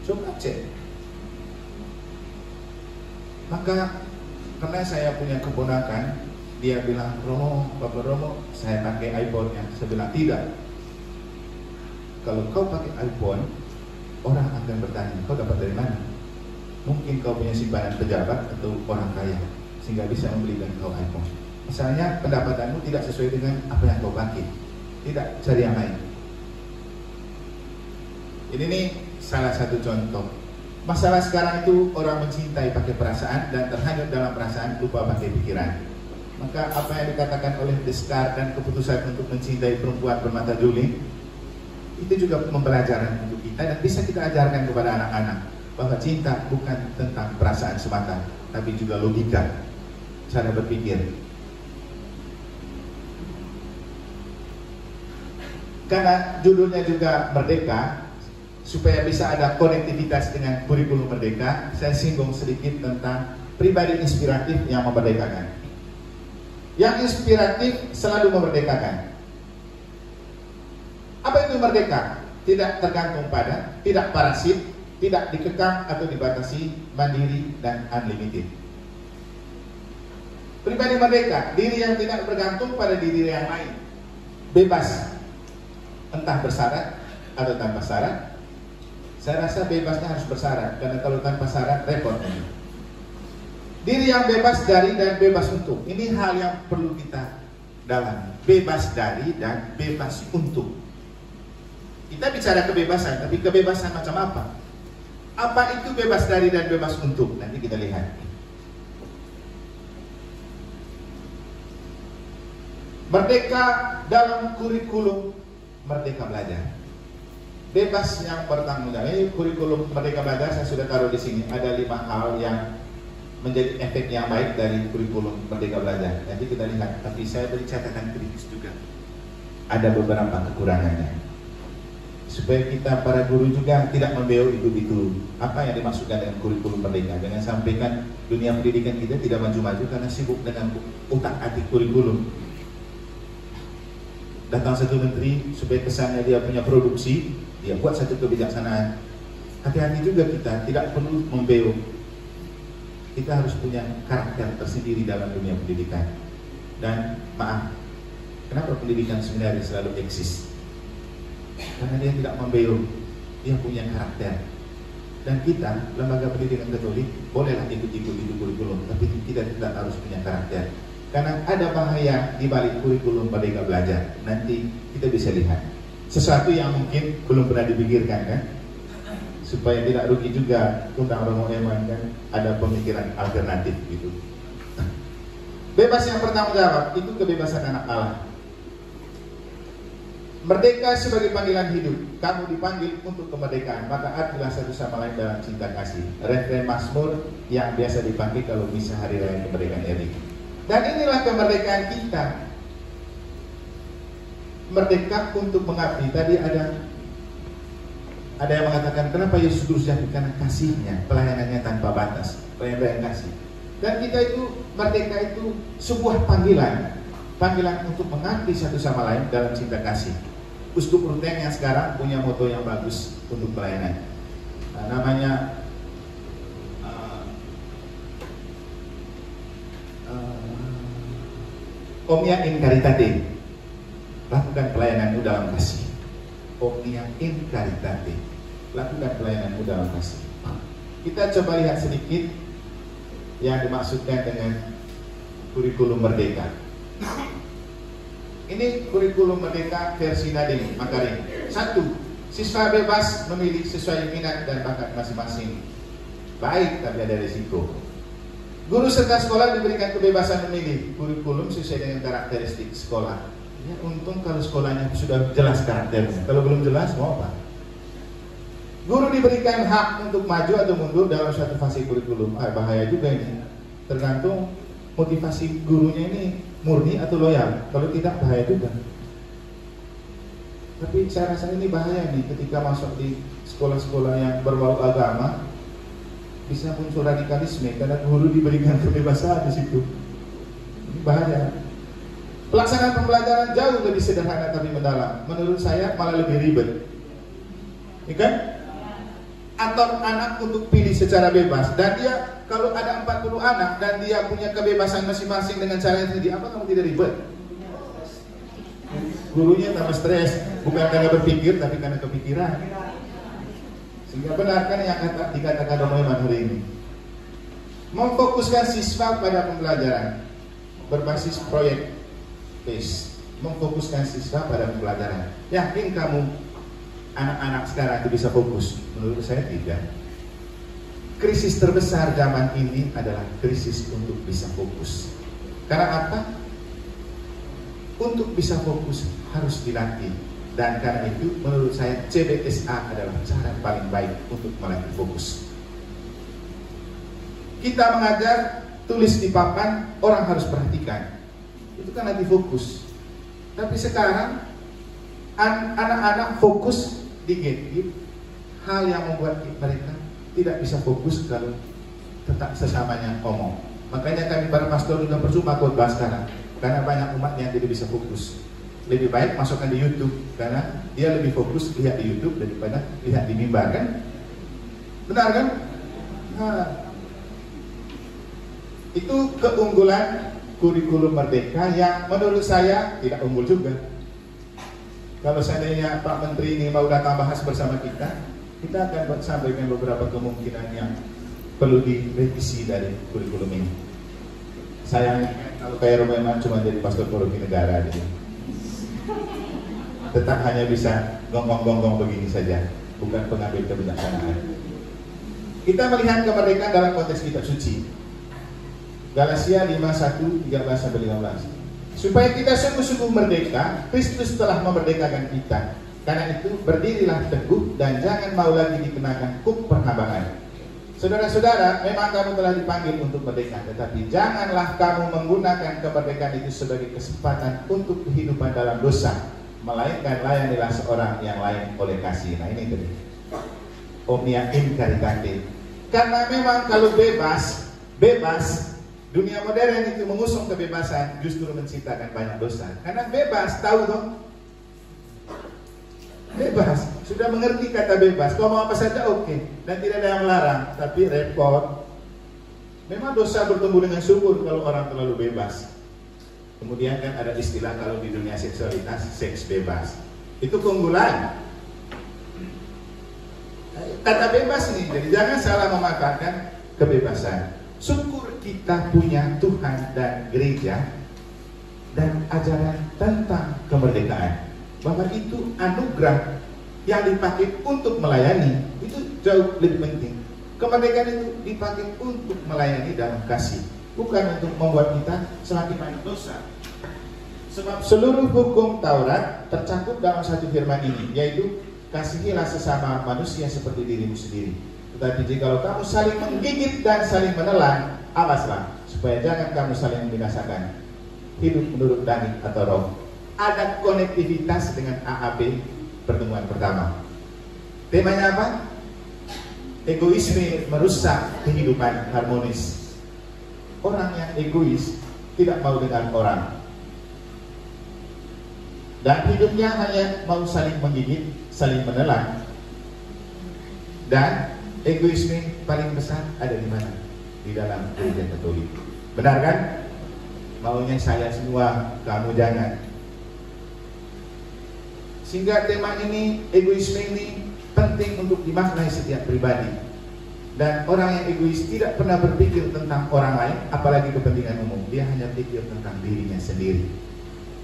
A: Coba cek. Maka karena saya punya keponakan, dia bilang, Romo, Bapak Romo, saya pakai iPhone-nya. Saya bilang, tidak. Kalau kau pakai iPhone, orang akan bertanya, kau dapat dari mana? Mungkin kau punya simpanan pejabat atau orang kaya, sehingga bisa membelikan kau iPhone. Misalnya pendapatanmu tidak sesuai dengan apa yang kau pakai, tidak cari yang lain. Ini nih salah satu contoh. Masalah sekarang itu orang mencintai pakai perasaan dan terhanyut dalam perasaan, lupa pakai pikiran. Maka apa yang dikatakan oleh Descartes dan keputusan untuk mencintai perempuan bermata juling itu juga pembelajaran untuk kita dan bisa kita ajarkan kepada anak-anak bahwa cinta bukan tentang perasaan semata, tapi juga logika, cara berpikir. Karena judulnya juga Merdeka, supaya bisa ada konektivitas dengan kurikulum Merdeka, saya singgung sedikit tentang pribadi inspiratif yang memerdekakan. Yang inspiratif selalu memerdekakan. Apa itu merdeka? tidak tergantung pada, tidak parasit, tidak dikekang atau dibatasi, mandiri dan unlimited. Pribadi merdeka, diri yang tidak bergantung pada diri yang lain, bebas, entah bersyarat atau tanpa syarat. Saya rasa bebasnya harus bersyarat, karena kalau tanpa syarat repot. Diri yang bebas dari dan bebas untuk, ini hal yang perlu kita dalami. Bebas dari dan bebas untuk. Kita bicara kebebasan, tapi kebebasan macam apa? Apa itu bebas dari dan bebas untuk? Nanti kita lihat. Merdeka dalam kurikulum Merdeka Belajar. Bebas yang bertanggung jawab. Ini kurikulum Merdeka Belajar saya sudah taruh di sini. Ada 5 hal yang menjadi efek yang baik dari kurikulum Merdeka Belajar. Nanti kita lihat. Tapi saya beri catatan kritis juga. Ada beberapa kekurangannya. Supaya kita para guru juga tidak membeu itu apa yang dimaksudkan dengan kurikulum merdeka. Jangan sampaikan dunia pendidikan kita tidak maju-maju karena sibuk dengan utak-atik kurikulum. Datang satu menteri supaya kesannya dia punya produksi, dia buat satu kebijaksanaan. Hati-hati juga kita, tidak perlu membeu. Kita harus punya karakter tersendiri dalam dunia pendidikan. Dan maaf, kenapa pendidikan sebenarnya selalu eksis? Karena dia tidak membeu, dia punya karakter. Dan kita, lembaga pendidikan Katolik, bolehlah ikut-ikut itu kurikulum, tapi kita tidak harus punya karakter. Karena ada bahaya di balik kurikulum Merdeka Belajar. Nanti kita bisa lihat sesuatu yang mungkin belum pernah dipikirkan, kan? Supaya tidak rugi juga Undang Romo Eman, kan? Ada pemikiran alternatif gitu. Bebas yang bertanggung jawab itu kebebasan anak Allah. Merdeka sebagai panggilan hidup. Kamu dipanggil untuk kemerdekaan, maka artilah satu sama lain dalam cinta kasih. Referen Mazmur yang biasa dipanggil kalau bisa hari raya kemerdekaan RI. Dan inilah kemerdekaan kita. Merdeka untuk mengabdi. Tadi ada yang mengatakan kenapa Yesus berusaha, karena kasihnya, pelayanannya tanpa batas, pelayanan kasih. Dan kita itu merdeka itu sebuah panggilan untuk mengabdi satu sama lain dalam cinta kasih. Uskup Ruteng yang sekarang punya moto yang bagus untuk pelayanan. Namanya Omnia in Caritate, lakukan pelayananmu dalam kasih. Omnia in Caritate, lakukan pelayananmu dalam kasih. Kita coba lihat sedikit yang dimaksudkan dengan kurikulum merdeka. Ini kurikulum merdeka versi Nadiem Makarim. 1. Siswa bebas memilih sesuai minat dan bakat masing-masing. Baik, tapi ada risiko. Guru serta sekolah diberikan kebebasan memilih kurikulum sesuai dengan karakteristik sekolah. Ya, untung kalau sekolahnya sudah jelas karakternya. Kalau belum jelas, mau apa? Guru diberikan hak untuk maju atau mundur dalam suatu fase kurikulum. Bahaya juga ini. Tergantung motivasi gurunya ini murni atau loyal. Kalau tidak, bahaya juga. Tapi saya rasa ini bahaya nih ketika masuk di sekolah-sekolah yang berbau agama, bisa muncul radikalisme karena guru diberikan kebebasan di situ. Ini bahaya. Pelaksanaan pembelajaran jauh lebih sederhana tapi mendalam. Menurut saya malah lebih ribet. Ya kan? Atur anak untuk pilih secara bebas, dan dia kalau ada 40 anak dan dia punya kebebasan masing-masing dengan cara yang sendiri, apa kamu tidak ribet? Gurunya tambah stres, bukan karena berpikir tapi karena kepikiran. Sehingga benar kan yang dikatakan Romo Eman hari ini. Memfokuskan siswa pada pembelajaran berbasis proyek base. Memfokuskan siswa pada pembelajaran. Yakin kamu anak-anak sekarang itu bisa fokus? Menurut saya tidak. Krisis terbesar zaman ini adalah krisis untuk bisa fokus. Karena apa? Untuk bisa fokus harus dilatih. Dan karena itu menurut saya CBSA adalah cara paling baik untuk melatih fokus. Kita mengajar, tulis di papan, orang harus perhatikan. Itu kan latih fokus. Tapi sekarang anak-anak fokus di gadget, hal yang membuat mereka tidak bisa fokus kalau tetap sesamanya ngomong. Makanya kami para pastor juga percuma khotbah sekarang, karena banyak umat yang tidak bisa fokus. lebih baik masukkan di YouTube karena dia lebih fokus lihat di YouTube daripada lihat di mimbar, kan? Benar kan? Nah, itu keunggulan kurikulum Merdeka yang menurut saya tidak unggul juga. Kalau seandainya Pak Menteri ini mau datang bahas bersama kita akan sampaikan beberapa kemungkinan yang perlu direvisi dari kurikulum ini. Sayangnya kalau kayak Romeman cuma jadi pastor paroki negara dia. Tetap hanya bisa gonggong-gonggong begini saja, bukan pengambil kebijaksanaan. Kita melihat kemerdekaan dalam konteks kitab suci. Galatia 5:1-13-15. Supaya kita sungguh-sungguh merdeka, Kristus telah memerdekakan kita. Karena itu berdirilah teguh dan jangan mau lagi dikenakan hukum perhambahan. Saudara-saudara, memang kamu telah dipanggil untuk merdeka, tetapi janganlah kamu menggunakan kemerdekaan itu sebagai kesempatan untuk kehidupan dalam dosa, melainkan layanilah seorang yang lain oleh kasih. Nah ini tadi omnia in caritate. Karena memang kalau bebas, dunia modern itu mengusung kebebasan justru menciptakan banyak dosa. Karena bebas, tahu dong? Bebas, sudah mengerti kata bebas. Kalau mau apa saja oke, dan tidak ada yang melarang. Tapi repot. Memang dosa bertumbuh dengan subur kalau orang terlalu bebas. Kemudian kan ada istilah kalau di dunia seksualitas, seks bebas. Itu keunggulan. Kata bebas nih, jadi jangan salah memaknai kebebasan. Syukur kita punya Tuhan dan gereja dan ajaran tentang kemerdekaan, bahwa itu anugerah yang dipakai untuk melayani. Itu jauh lebih penting. Kemerdekaan itu dipakai untuk melayani dalam kasih, bukan untuk membuat kita semakin banyak dosa. Sebab seluruh hukum Taurat tercakup dalam satu firman ini, yaitu kasihilah sesama manusia seperti dirimu sendiri. Tetapi jikalau kamu saling menggigit dan saling menelan, awaslah supaya jangan kamu saling membinasakan hidup menurut daging atau roh. Ada konektivitas dengan AAP pertemuan pertama. Temanya apa? Egoisme merusak kehidupan harmonis. Orang yang egois tidak mau dengan orang, dan hidupnya hanya mau saling menggigit, saling menelan. Dan egoisme paling besar ada di mana? Di dalam gereja Katolik. Benar kan? Maunya saya semua, kamu jangan. Sehingga tema ini, egoisme ini penting untuk dimaknai setiap pribadi. Dan orang yang egois tidak pernah berpikir tentang orang lain, apalagi kepentingan umum. Dia hanya pikir tentang dirinya sendiri.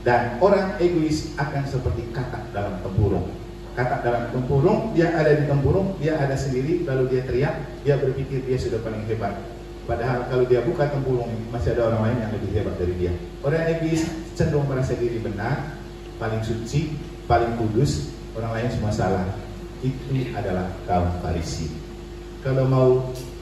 A: Dan orang egois akan seperti katak dalam tempurung. Katak dalam tempurung, dia ada di tempurung, dia ada sendiri, lalu dia teriak, dia berpikir dia sudah paling hebat. Padahal kalau dia buka tempurung, masih ada orang lain yang lebih hebat dari dia. Orang egois cenderung merasa diri benar, paling suci, paling kudus, orang lain semua salah. Itu adalah kaum Farisi. Kalau mau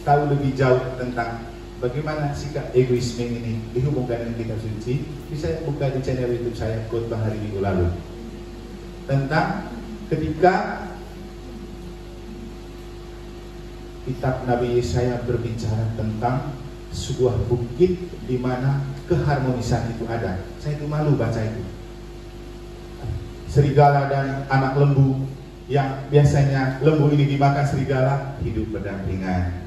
A: tahu lebih jauh tentang bagaimana sikap egoisme ini dihubungkan dengan kitab suci, bisa buka di channel YouTube saya khotbah hari Minggu lalu tentang ketika kitab Nabi Yesaya berbicara tentang sebuah bukit di mana keharmonisan itu ada. Saya itu malu baca itu. Serigala dan anak lembu, yang biasanya lembu ini dimakan serigala, hidup berdampingan.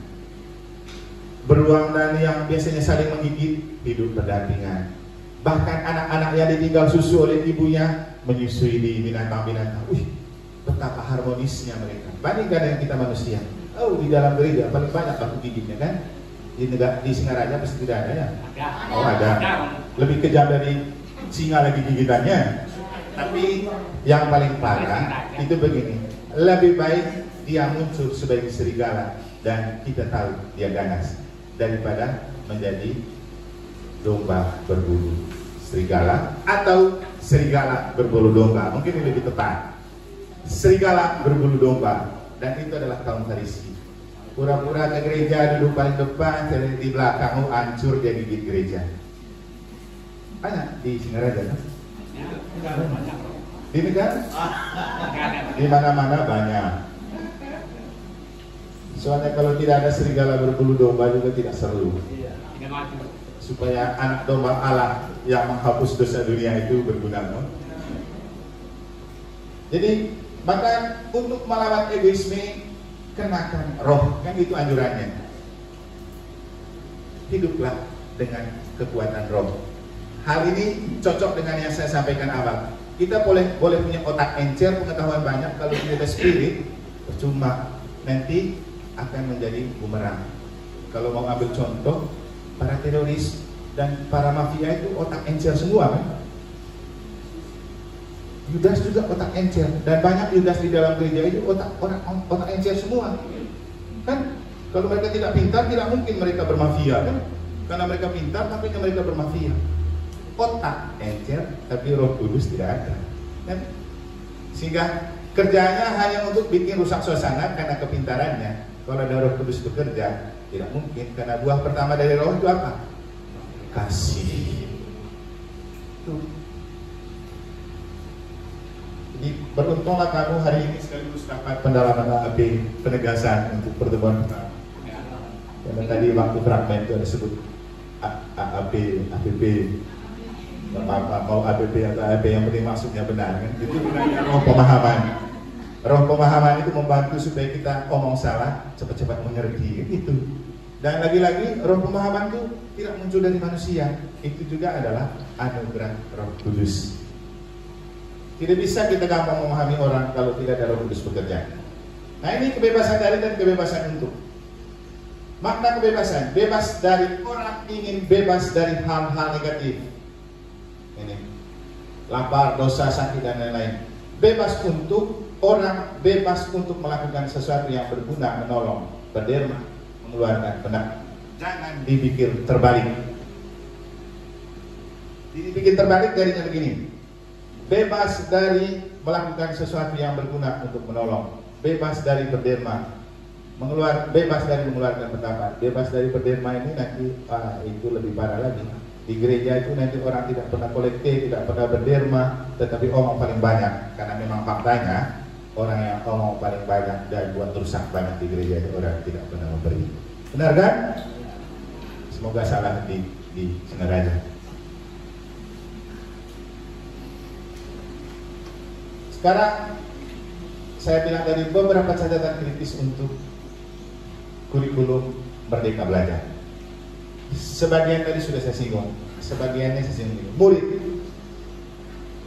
A: Beruang dan yang biasanya saling menggigit, hidup berdampingan. Bahkan anak-anak yang ditinggal susu oleh ibunya menyusui di binatang-binatang. Betapa harmonisnya mereka. Bandingkan dengan kita manusia. Oh, di dalam gereja paling banyak baku gigitnya kan? Di Singaraja pasti tidak ada ya? Oh ada. Lebih kejam dari singa lagi gigitannya. Tapi yang paling parah itu begini, lebih baik dia muncul sebagai serigala dan kita tahu dia ganas, daripada menjadi domba berbulu serigala atau serigala berbulu domba. Mungkin ini lebih tepat, serigala berbulu domba. Dan itu adalah kaum Farisi. Pura-pura ke gereja, duduk paling depan, di belakang, hancur dia gigit gereja. Banyak di Singaraja kan? Di negara? Di mana-mana banyak. Soalnya kalau tidak ada serigala berbulu domba juga tidak seru. Supaya anak domba Allah yang menghapus dosa dunia itu berguna, no? Jadi maka untuk melawan egoisme kenakan roh, kan itu anjurannya. Hiduplah dengan kekuatan roh. Hal ini cocok dengan yang saya sampaikan awal. Kita boleh punya otak encer, pengetahuan banyak, kalau tidak ada spirit percuma, nanti akan menjadi bumerang. Kalau mau ambil contoh, para teroris dan para mafia itu otak encer semua kan? Yudas juga otak encer, dan banyak Yudas di dalam gereja itu otak encer semua kan. Kalau mereka tidak pintar, tidak mungkin mereka bermafia kan, karena mereka pintar makanya mereka bermafia. Otak encer tapi Roh Kudus tidak ada kan? Sehingga kerjanya hanya untuk bikin rusak suasana karena kepintarannya. Kalau ada Roh Kudus bekerja, tidak mungkin, karena buah pertama dari Roh itu apa? Kasih. Jadi beruntunglah kamu hari ini sekaligus dapat pendalaman AAP, penegasan untuk pertemuan pertama. Karena tadi waktu fragmen itu ada sebut AAP, APP, mau APP atau AAP, yang penting maksudnya benar kan? Itu gunanya roh pemahaman. Roh pemahaman itu membantu supaya kita omong salah cepat-cepat mengerti gitu. Dan lagi-lagi roh pemahaman itu tidak muncul dari manusia, itu juga adalah anugerah Roh Kudus. Tidak bisa kita gampang memahami orang kalau tidak ada Roh Kudus bekerja. Nah, ini kebebasan dari dan kebebasan untuk. Makna kebebasan, bebas dari orang ingin bebas dari hal-hal negatif. Ini lapar, dosa, sakit dan lain-lain. Bebas untuk orang, bebas untuk melakukan sesuatu yang berguna, menolong, berderma, mengeluarkan pendapat. Jangan dipikir terbalik. Dipikir terbalik darinya begini. Bebas dari melakukan sesuatu yang berguna untuk menolong, bebas dari berderma, bebas dari mengeluarkan pendapat. Bebas dari berderma ini nanti itu lebih parah lagi. Di gereja itu nanti orang tidak pernah kolektif, tidak pernah berderma, tetapi omong paling banyak. Karena memang faktanya orang yang omong paling banyak dan buat rusak banyak di gereja itu orang tidak pernah memberi. Benar kan? Semoga salah di Singaraja. Sekarang saya bilang dari beberapa catatan kritis untuk kurikulum Merdeka Belajar. Sebagian tadi sudah saya singgung, sebagiannya saya singgung. Murid,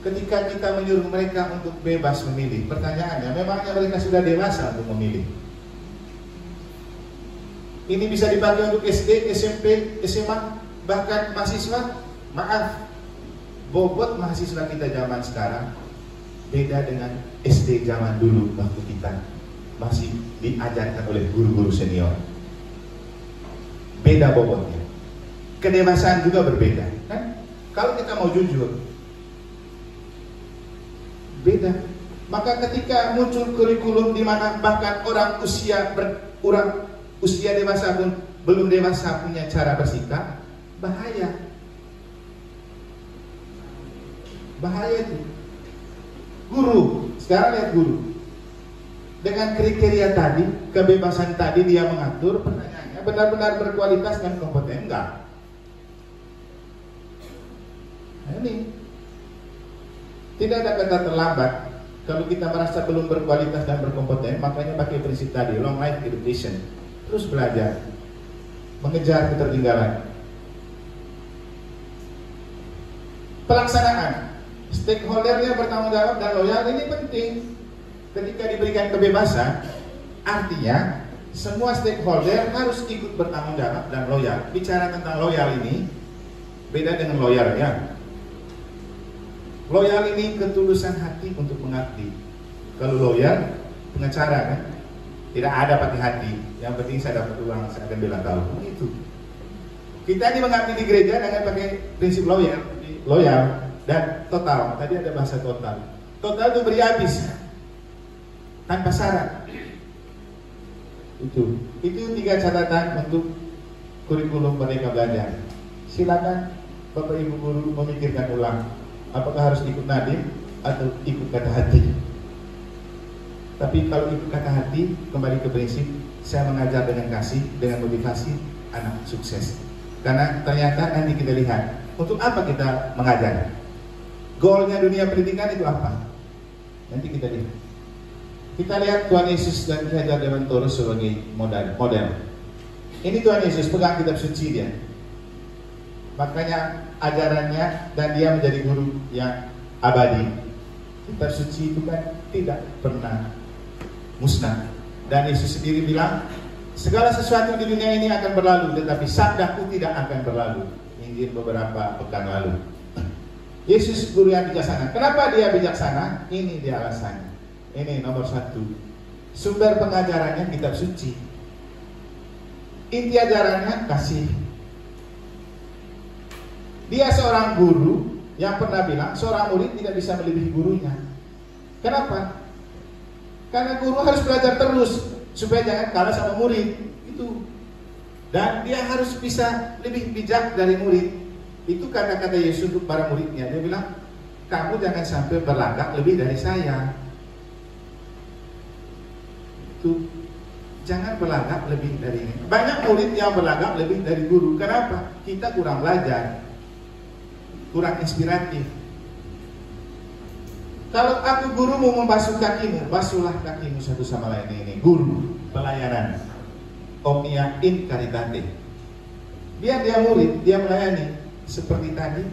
A: ketika kita menyuruh mereka untuk bebas memilih, pertanyaannya, memangnya mereka sudah dewasa untuk memilih? Ini bisa dipakai untuk SD, SMP, SMA, bahkan mahasiswa. Maaf, bobot mahasiswa kita zaman sekarang beda dengan SD zaman dulu waktu kita masih diajarkan oleh guru-guru senior. Beda bobotnya. Kedewasaan juga berbeda, kan? Kalau kita mau jujur, beda. Maka ketika muncul kurikulum di mana bahkan orang usia dewasa pun belum dewasa punya cara bersikap, bahaya. Bahaya itu. Guru, sekarang lihat guru. Dengan kriteria tadi, kebebasan tadi dia mengatur, pertanyaannya benar-benar berkualitas dan kompeten? Enggak. Nah, ini tidak ada kata terlambat. Kalau kita merasa belum berkualitas dan berkompeten, makanya pakai prinsip tadi, long life education. Terus belajar, mengejar ketertinggalan. Pelaksanaan, stakeholdernya bertanggung jawab dan loyal, ini penting. Ketika diberikan kebebasan, artinya semua stakeholder harus ikut bertanggung jawab dan loyal. Bicara tentang loyal ini beda dengan loyalnya. Loyal ini ketulusan hati untuk mengabdi. Kalau loyal, pengacara kan, tidak ada pakai hati. Yang penting saya dapat uang, saya akan bela kau. Itu. Kita ini mengabdi di gereja dengan pakai prinsip loyal dan total. Tadi ada bahasa total. Total itu beri habis tanpa syarat. Itu 3 catatan untuk kurikulum Merdeka Belajar. Silakan Bapak Ibu guru memikirkan ulang. Apakah harus ikut nadim atau ikut kata hati? Tapi kalau ikut kata hati, kembali ke prinsip, saya mengajar dengan kasih, dengan motivasi anak sukses. Karena ternyata nanti kita lihat, untuk apa kita mengajar? Goalnya dunia pendidikan itu apa? Nanti kita lihat. Kita lihat Tuhan Yesus dan Ki Hajar Dewantara sebagai model. Ini Tuhan Yesus pegang kitab suci dia. Makanya ajarannya dan dia menjadi guru yang abadi. Kitab suci itu kan tidak pernah musnah. Dan Yesus sendiri bilang, segala sesuatu di dunia ini akan berlalu, tetapi sabdaku tidak akan berlalu. Injil beberapa pekan lalu. Yesus guru yang bijaksana. Kenapa dia bijaksana? Ini dia alasannya. Ini nomor satu. Sumber pengajarannya kitab suci. Inti ajarannya kasih. Dia seorang guru yang pernah bilang seorang murid tidak bisa melebihi gurunya. Kenapa? Karena guru harus belajar terus supaya jangan kalah sama murid. Itu. Dan dia harus bisa lebih bijak dari murid. Itu kata-kata Yesus untuk para muridnya. Dia bilang, kamu jangan sampai berlagak lebih dari saya. Itu. Jangan berlagak lebih dari ini. Banyak murid yang berlagak lebih dari guru. Kenapa? Kita kurang belajar, kurang inspiratif. Kalau aku guru mau membasuh kakimu, basuhlah kakimu satu sama lain. Ini guru pelayanan, omnia in caritate. Biar dia murid, dia melayani. Seperti tadi,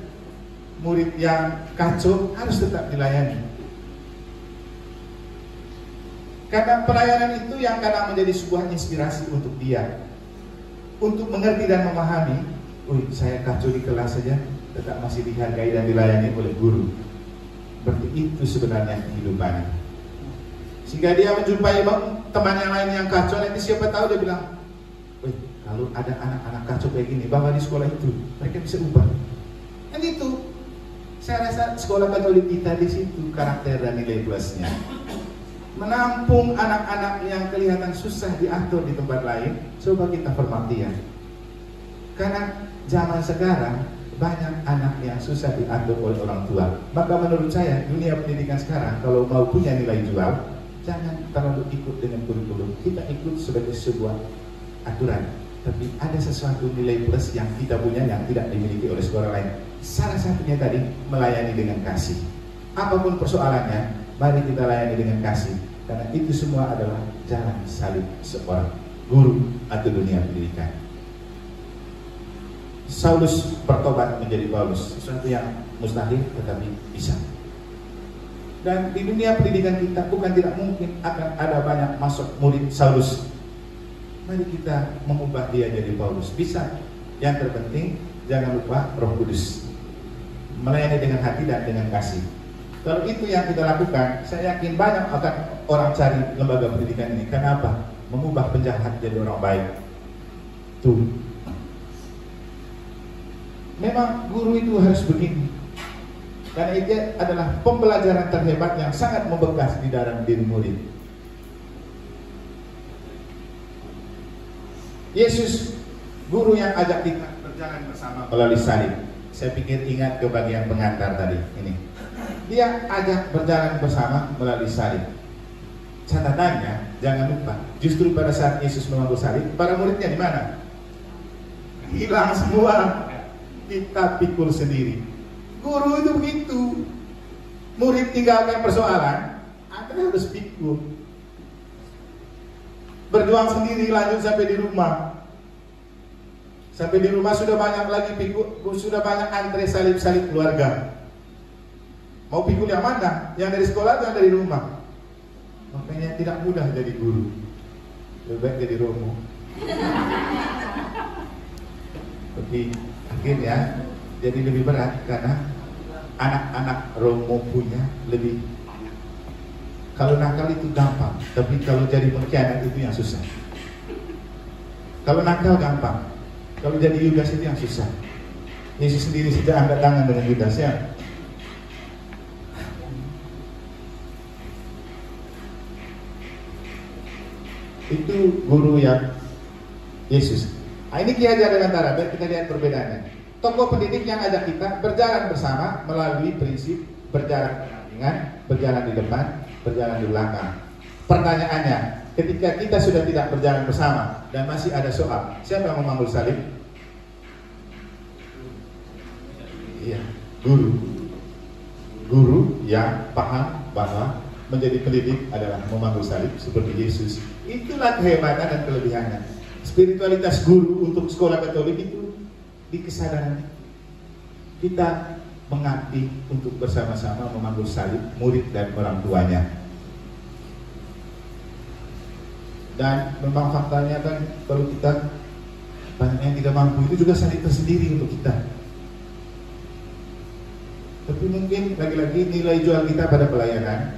A: murid yang kacau harus tetap dilayani. Karena pelayanan itu yang kadang menjadi sebuah inspirasi untuk dia, untuk mengerti dan memahami. Saya kacau di kelas saja, tetap masih dihargai dan dilayani oleh guru. Berarti itu sebenarnya kehidupannya. Sehingga dia menjumpai teman yang lain yang kacau, nanti siapa tahu dia bilang, kalau ada anak-anak kacau kayak gini, bawa di sekolah itu, mereka bisa ubah. Dan itu, saya rasa sekolah Katolik kita di situ karakter dan nilai plusnya. Menampung anak-anak yang kelihatan susah diatur di tempat lain, coba kita hormati ya. Karena zaman sekarang banyak anak yang susah diatur oleh orang tua. Maka menurut saya dunia pendidikan sekarang kalau mau punya nilai jual, jangan terlalu ikut dengan kurikulum. Kita ikut sebagai sebuah aturan, tapi ada sesuatu nilai plus yang kita punya yang tidak dimiliki oleh sekolah lain. Salah satunya tadi melayani dengan kasih. Apapun persoalannya, mari kita layani dengan kasih. Karena itu semua adalah jalan salib seorang guru atau dunia pendidikan. Saulus bertobat menjadi Paulus, sesuatu yang mustahil tetapi bisa. Dan di dunia pendidikan kita bukan tidak mungkin akan ada banyak masuk murid Saulus. Mari kita mengubah dia jadi Paulus. Bisa. Yang terpenting jangan lupa Roh Kudus. Melayani dengan hati dan dengan kasih. Kalau itu yang kita lakukan, saya yakin banyak akan orang cari lembaga pendidikan ini. Kenapa? Mengubah penjahat jadi orang baik. Tuh. Memang guru itu harus begini. Karena itu adalah pembelajaran terhebat yang sangat membekas di dalam diri murid. Yesus, guru yang ajak kita berjalan bersama melalui salib. Saya pikir ingat ke bagian pengantar tadi ini. Dia ajak berjalan bersama melalui salib. Catatannya, jangan lupa, justru pada saat Yesus memangku salib, para muridnya di mana? Hilang semua. Kita pikul sendiri. Guru itu begitu. Murid tinggalkan persoalan, Anda harus pikul. Berjuang sendiri, lanjut sampai di rumah. Sampai di rumah sudah banyak lagi pikul, sudah banyak antre salib-salib keluarga. Mau pikul yang mana? Yang dari sekolah atau yang dari rumah? Makanya tidak mudah jadi guru. Lebih baik jadi romo. Tapi akhirnya jadi lebih berat karena anak-anak romo punya lebih. Kalau nakal itu gampang, tapi kalau jadi pengkhianat itu yang susah. Kalau nakal gampang, kalau jadi Yudas itu yang susah. Yesus sendiri sudah angkat tangan dengan Yudas ya. Itu guru yang Yesus. Nah, ini Ki Hajar Dewantara, biar kita lihat perbedaannya. Tokoh pendidik yang ajak kita berjalan bersama melalui prinsip berjalan berdampingan, berjalan di depan, berjalan di belakang. Pertanyaannya, ketika kita sudah tidak berjalan bersama dan masih ada soal, siapa yang memanggul salib? Iya, guru. Guru yang paham bahwa menjadi pendidik adalah memanggul salib seperti Yesus. Itulah kehebatan dan kelebihannya. Spiritualitas guru untuk sekolah Katolik itu di kesadaran kita mengabdi untuk bersama-sama memanggul salib murid dan orang tuanya. Dan memang faktanya kan kalau kita banyak yang tidak mampu itu juga salib tersendiri untuk kita. Tapi mungkin lagi-lagi nilai jual kita pada pelayanan,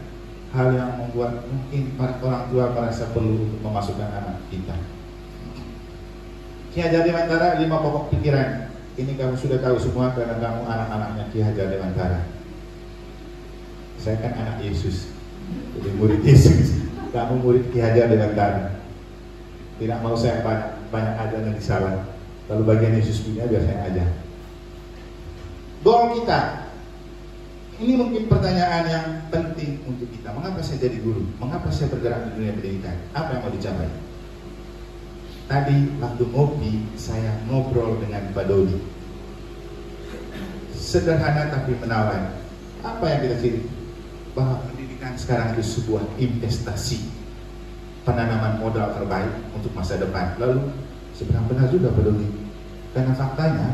A: hal yang membuat mungkin para orang tua merasa perlu untuk memasukkan anak kita. Ki Hajar Dewantara 5 pokok pikiran. Ini kamu sudah tahu semua karena kamu anak-anaknya Ki Hajar Dewantara. Saya kan anak Yesus, jadi murid Yesus. Kamu murid Ki Hajar Dewantara. Tidak mau saya banyak ajar nanti salah. Lalu bagian Yesus punya biar saya ajar. Goal kita. Ini mungkin pertanyaan yang penting untuk kita. Mengapa saya jadi guru? Mengapa saya bergerak di dunia pendidikan? Apa yang mau dicapai? Tadi waktu ngopi, saya ngobrol dengan Pak Dodi. Sederhana tapi menawan. Apa yang kita ciri? Bahwa pendidikan sekarang itu sebuah investasi, penanaman modal terbaik untuk masa depan. Lalu sebenarnya benar juga Pak Dodi. Karena faktanya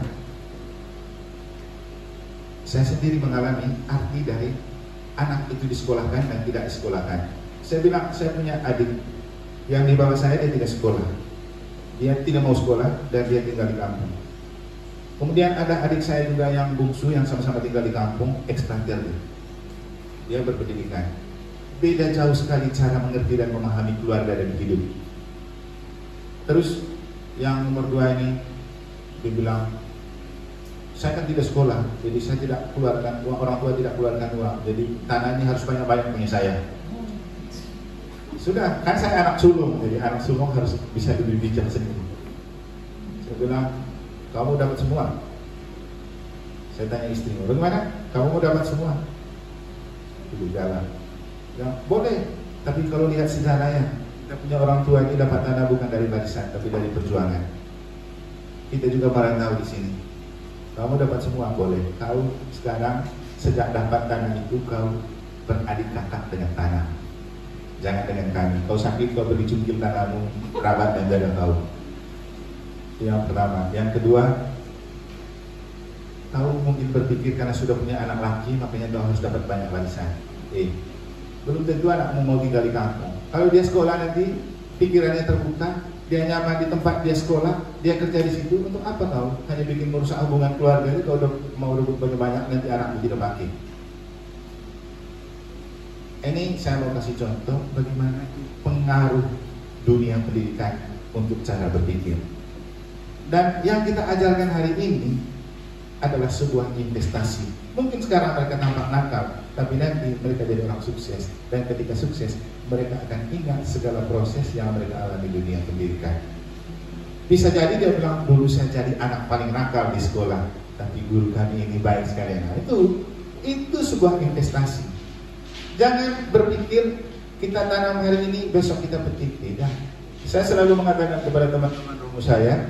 A: saya sendiri mengalami arti dari anak itu disekolahkan dan tidak disekolahkan. Saya bilang, saya punya adik yang di bawah saya, dia tidak sekolah. Dia tidak mau sekolah dan dia tinggal di kampung. Kemudian ada adik saya juga yang bungsu yang sama-sama tinggal di kampung, ekstratil. Dia berpendidikan. Beda jauh sekali cara mengerti dan memahami keluarga dan hidup. Terus yang nomor 2 ini, dia bilang, saya kan tidak sekolah, jadi saya tidak keluarkan uang, orang tua tidak keluarkan uang, jadi tanahnya harus banyak-banyak punya saya. Sudah, kan saya anak sulung, jadi anak sulung harus bisa lebih bijak sendiri. Saya bilang, kamu dapat semua. Saya tanya istrinya, bagaimana? Kamu mau dapat semua? Itu jalan. Ya, boleh, tapi kalau lihat sejarahnya, kita punya orang tua ini dapat tanah bukan dari barisan, tapi dari perjuangan. Kita juga merantau di sini. Kamu dapat semua, boleh. Kau sekarang sejak dapat tanah itu kau beradik kakak dengan tanah. Jangan dengan kami. Kau sakit, kau beri cungkil tanahmu, kerabat dan jaga kau. Yang pertama. Yang kedua, kau mungkin berpikir karena sudah punya anak laki, makanya kau harus dapat banyak warisan. Belum tentu anakmu mau tinggal di kampung. Kalau dia sekolah nanti, pikirannya terbuka, dia nyaman di tempat dia sekolah, dia kerja di situ, untuk apa kau? Hanya bikin merusak hubungan keluarga. Jadi kau udah mau rebut banyak-banyak, nanti anakmu tidak pakai. Ini saya mau kasih contoh bagaimana pengaruh dunia pendidikan untuk cara berpikir. Dan yang kita ajarkan hari ini adalah sebuah investasi. Mungkin sekarang mereka nampak nakal, tapi nanti mereka jadi orang sukses. Dan ketika sukses, mereka akan ingat segala proses yang mereka alami di dunia pendidikan. Bisa jadi dia bilang, dulu saya jadi anak paling nakal di sekolah, tapi guru kami ini baik sekali. Nah, itu sebuah investasi. Jangan berpikir kita tanam hari ini, besok kita petik. Tidak. Saya selalu mengatakan kepada teman-teman rumus saya,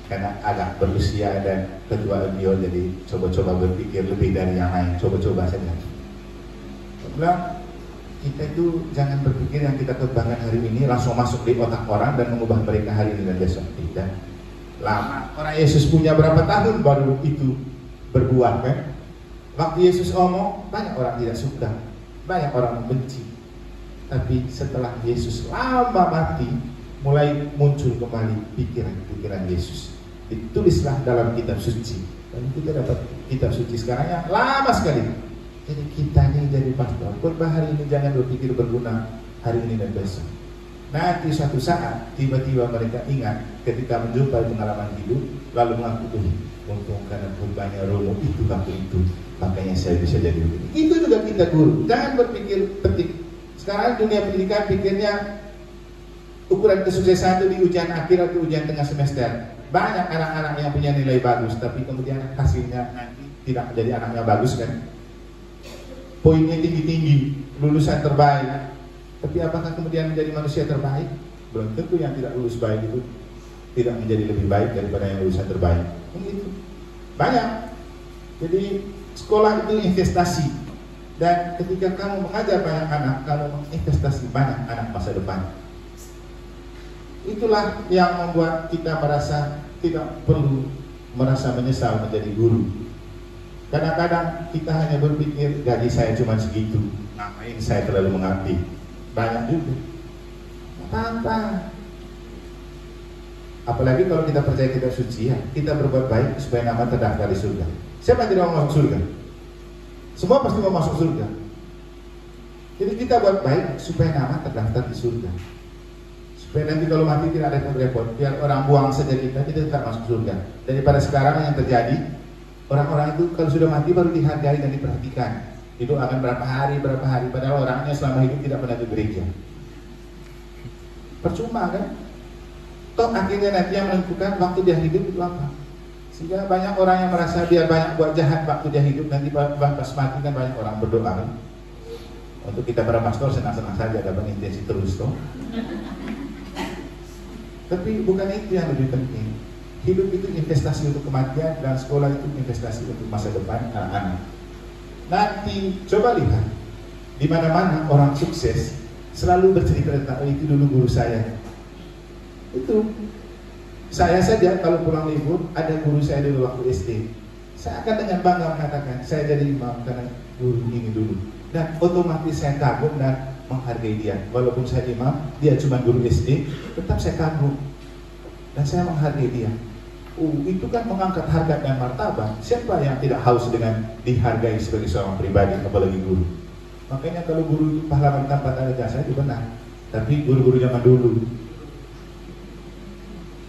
A: karena agak berusia dan ketua beliau, jadi coba-coba berpikir lebih dari yang lain. Coba-coba saja. Saya bilang, kita itu jangan berpikir yang kita kembangkan hari ini langsung masuk di otak orang dan mengubah mereka hari ini dan besok. Tidak. Lama. Orang Yesus punya berapa tahun baru itu berbuah kan? Waktu Yesus omong, banyak orang tidak suka, banyak orang membenci. Tapi setelah Yesus lama mati, mulai muncul kembali pikiran-pikiran Yesus. Ditulislah dalam kitab suci. Dan kita dapat kitab suci sekarang yang lama sekali. Jadi kita ini jadi pastor, khotbah hari ini jangan berpikir berguna hari ini dan besok. Nanti suatu saat tiba-tiba mereka ingat ketika menjumpai pengalaman hidup, lalu mengaku, untung karena khotbahnya Romo itu waktu itu, makanya saya bisa jadi begini. Itu juga kita guru, jangan berpikir petik. Sekarang dunia pendidikan pikirnya ukuran kesuksesan itu di ujian akhir atau ujian tengah semester. Banyak anak-anak yang punya nilai bagus, tapi kemudian hasilnya nanti tidak menjadi anaknya bagus kan? Poinnya tinggi-tinggi, lulusan terbaik, tapi apakah kemudian menjadi manusia terbaik? Belum tentu. Yang tidak lulus baik itu tidak menjadi lebih baik daripada yang lulusan terbaik. Begitu. Banyak. Jadi sekolah itu investasi. Dan ketika kamu mengajar banyak anak, kamu menginvestasi banyak anak masa depan. Itulah yang membuat kita merasa tidak perlu merasa menyesal menjadi guru. Kadang-kadang kita hanya berpikir gaji saya cuma segitu, ngapain saya terlalu mengabdi. Banyak juga. Apa-apa. Apalagi kalau kita percaya kita suci, ya, kita berbuat baik supaya nama terdaftar di surga. Siapa yang tidak mau masuk surga? Semua pasti mau masuk surga. Jadi kita buat baik supaya nama terdaftar di surga. Supaya nanti kalau mati tidak ada repot-repot, biar orang buang saja kita tetap masuk surga. Daripada sekarang yang terjadi, orang-orang itu kalau sudah mati baru dihargai dan diperhatikan. Didoakan berapa hari, padahal orangnya selama hidup tidak pernah ke gereja. Percuma kan? Toh akhirnya nanti yang menentukan waktu dia hidup itu apa. Sehingga banyak orang yang merasa dia banyak buat jahat waktu dia hidup, nanti pas mati kan banyak orang berdoa kan. Untuk kita para pastor senang-senang saja dapat intensi terus toh. Tapi bukan itu yang lebih penting. Hidup itu investasi untuk kematian, dan sekolah itu investasi untuk masa depan anak-anak. Nanti coba lihat, di mana-mana orang sukses selalu bercerita tentang itu dulu guru saya. Itu saya saja kalau pulang libur ada guru saya dulu waktu SD. Saya akan dengan bangga mengatakan saya jadi imam karena guru ini dulu. Dan otomatis saya kagum dan menghargai dia. Walaupun saya imam, dia cuma guru SD, tetap saya kagum dan saya menghargai dia. Itu kan mengangkat harga dan martabat. Siapa yang tidak haus dengan dihargai sebagai seorang pribadi, apalagi guru? Makanya kalau guru itu pahlawan tanpa tanda jasa itu benar. Tapi guru-guru zaman dulu,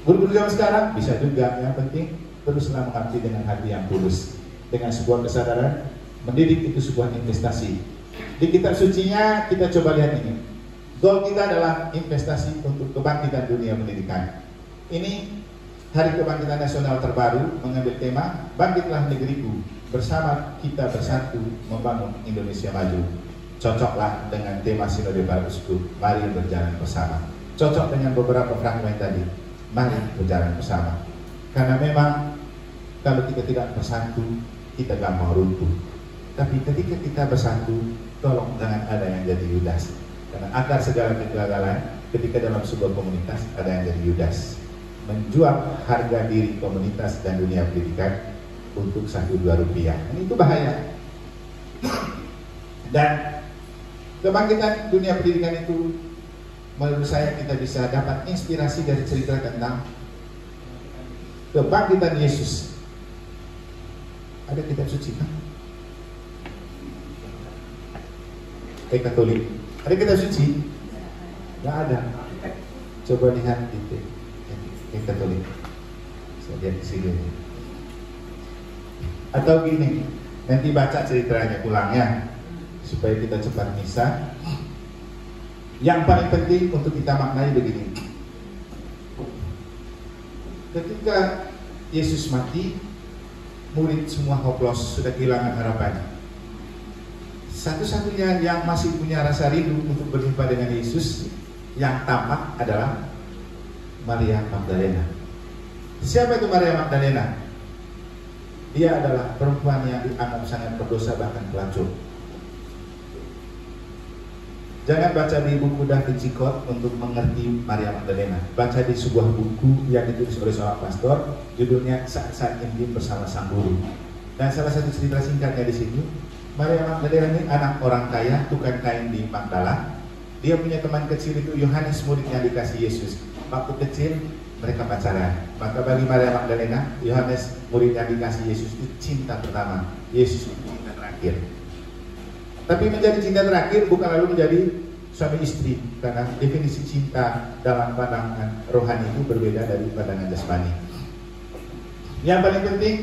A: guru-guru zaman sekarang bisa juga. Yang penting teruslah mengabdi dengan hati yang tulus, dengan sebuah kesadaran mendidik itu sebuah investasi. Di kitab sucinya kita coba lihat ini. Goal kita adalah investasi untuk kebangkitan dunia pendidikan. Ini Hari Kebangkitan Nasional terbaru mengambil tema Bangkitlah Negeriku, bersama kita bersatu membangun Indonesia maju. Cocoklah dengan tema Sinode Para Uskup, mari berjalan bersama. Cocok dengan beberapa fragmen tadi, mari berjalan bersama. Karena memang kalau kita tidak bersatu, kita gampang runtuh. Tapi ketika kita bersatu, tolong jangan ada yang jadi Yudas. Karena akar segala kegagalan ketika dalam sebuah komunitas ada yang jadi Yudas, menjual harga diri komunitas dan dunia pendidikan untuk 1-2 rupiah. Ini itu bahaya. Dan kebangkitan dunia pendidikan itu, menurut saya kita bisa dapat inspirasi dari cerita tentang kebangkitan Yesus. Ada kitab suci kan? Katolik. Ada kitab suci? Nggak ada. Coba lihat itu. Katolik. Saya lihat di sini. Atau gini, nanti baca ceritanya pulangnya supaya kita cepat misa. Yang paling penting untuk kita maknai begini. Ketika Yesus mati, murid semua hoplos, sudah kehilangan harapan. Satu-satunya yang masih punya rasa rindu untuk berjumpa dengan Yesus yang tampak adalah Maria Magdalena. Siapa itu Maria Magdalena? Dia adalah perempuan yang dianggap sangat berdosa, bahkan pelacur. Jangan baca di buku Da Vinci Code untuk mengerti Maria Magdalena. Baca di sebuah buku yang ditulis oleh seorang pastor, judulnya Saat-saat Intim Bersama Sang Guru. Dan salah satu cerita singkatnya di sini, Maria Magdalena ini anak orang kaya, tukang kain di Magdala. Dia punya teman kecil itu Yohanes, murid yang dikasih Yesus. Waktu kecil mereka pacaran. Maka bagi Maria Magdalena, Yohanes, murid yang dikasih Yesus itu cinta pertama. Yesus itu cinta terakhir. Tapi menjadi cinta terakhir bukan lalu menjadi suami istri, karena definisi cinta dalam pandangan rohani itu berbeda dari pandangan jasmani. Yang paling penting,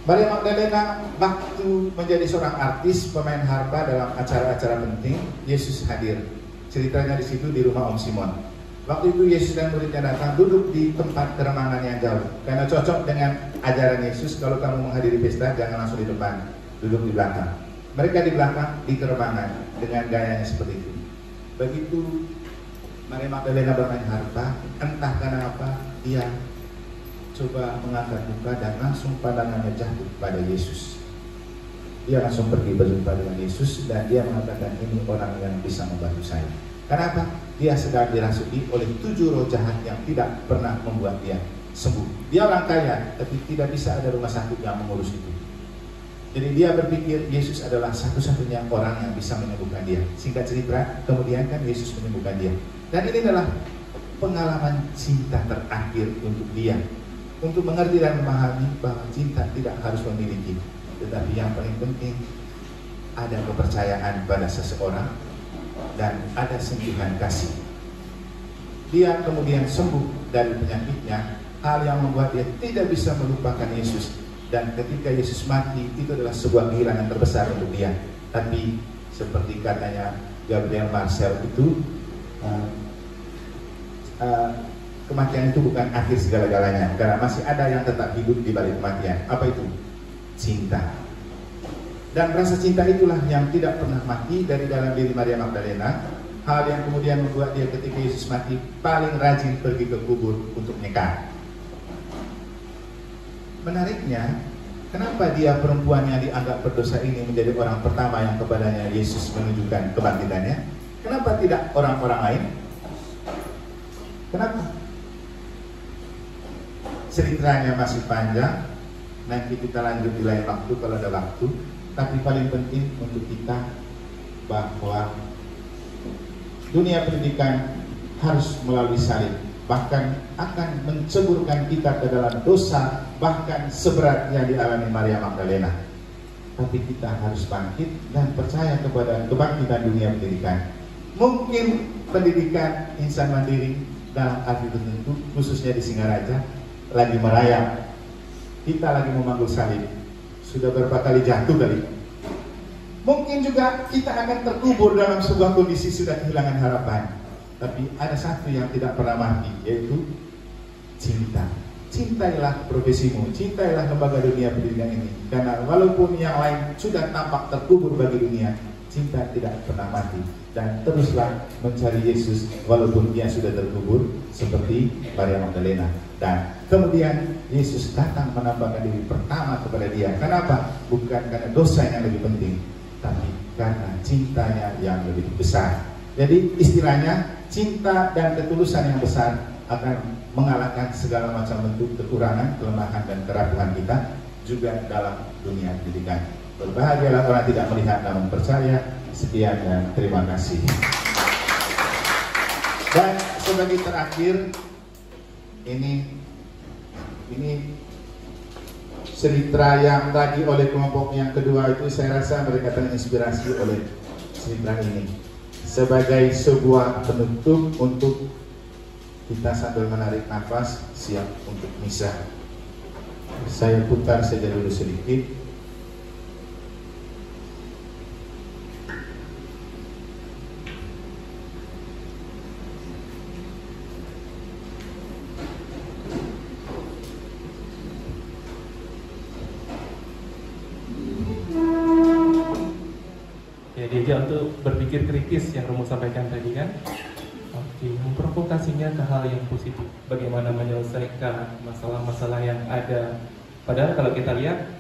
A: Maria Magdalena waktu menjadi seorang artis, pemain harpa dalam acara-acara penting, Yesus hadir. Ceritanya di situ di rumah Om Simon. Waktu itu Yesus dan muridnya datang, duduk di tempat keremangan yang jauh. Karena cocok dengan ajaran Yesus, kalau kamu menghadiri pesta jangan langsung di depan, duduk di belakang. Mereka di belakang di keremangan dengan gayanya seperti itu. Begitu Maria Magdalena bermain harpa, entah karena apa dia coba mengangkat muka dan langsung pandangannya jatuh pada Yesus. Dia langsung pergi berjumpa dengan Yesus dan dia mengatakan, ini orang yang bisa membantu saya. Kenapa? Dia sedang dirasuki oleh 7 roh jahat yang tidak pernah membuat dia sembuh. Dia orang kaya, tapi tidak bisa ada rumah sakit yang mengurus itu. Jadi dia berpikir Yesus adalah satu-satunya orang yang bisa menyembuhkan dia. Singkat cerita, kemudian kan Yesus menyembuhkan dia. Dan ini adalah pengalaman cinta terakhir untuk dia, untuk mengerti dan memahami bahwa cinta tidak harus memiliki, tetapi yang paling penting ada kepercayaan pada seseorang dan ada sentuhan kasih. Dia kemudian sembuh dari penyakitnya, hal yang membuat dia tidak bisa melupakan Yesus. Dan ketika Yesus mati, itu adalah sebuah kehilangan terbesar untuk dia. Tapi seperti katanya Gabriel Marcel itu, kematian itu bukan akhir segala-galanya, karena masih ada yang tetap hidup di balik kematian. Apa itu? Cinta. Dan rasa cinta itulah yang tidak pernah mati dari dalam diri Maria Magdalena. Hal yang kemudian membuat dia ketika Yesus mati paling rajin pergi ke kubur untuk nyekat. Menariknya, kenapa dia perempuan yang dianggap berdosa ini menjadi orang pertama yang kepadanya Yesus menunjukkan kebangkitannya? Kenapa tidak orang-orang lain? Kenapa? Ceritanya masih panjang, nanti kita lanjut di lain waktu kalau ada waktu. Tapi paling penting untuk kita bahwa dunia pendidikan harus melalui salib, bahkan akan menceburkan kita ke dalam dosa, bahkan seberat yang dialami Maria Magdalena. Tapi kita harus bangkit dan percaya kepada kebangkitan dunia pendidikan. Mungkin pendidikan insan mandiri dalam arti tertentu, khususnya di Singaraja, lagi merayap. Kita lagi memanggul salib. Sudah berapa kali jatuh kali. Mungkin juga kita akan terkubur dalam sebuah kondisi sudah kehilangan harapan. Tapi ada satu yang tidak pernah mati, yaitu cinta. Cintailah profesimu, cintailah lembaga dunia pendidikan ini. Karena walaupun yang lain sudah tampak terkubur bagi dunia, cinta tidak pernah mati. Dan teruslah mencari Yesus walaupun dia sudah terkubur, seperti Maria Magdalena. Dan kemudian Yesus datang menampakkan diri pertama kepada dia. Kenapa? Bukan karena dosa yang lebih penting, tapi karena cintanya yang lebih besar. Jadi istilahnya, cinta dan ketulusan yang besar akan mengalahkan segala macam bentuk kekurangan, kelemahan, dan keraguan kita juga dalam dunia pendidikan. Berbahagialah orang tidak melihat namun percaya. Sekian dan terima kasih. Dan sebagai terakhir, ini cerita yang tadi oleh kelompok yang kedua itu, saya rasa mereka terinspirasi oleh cerita ini sebagai sebuah penutup untuk kita sambil menarik nafas siap untuk misa. Saya putar saja dulu sedikit.
D: Diajak untuk berpikir kritis yang Romo sampaikan tadi kan. Oke, memprovokasinya ke hal yang positif. Bagaimana menyelesaikan masalah-masalah yang ada. Padahal kalau kita lihat,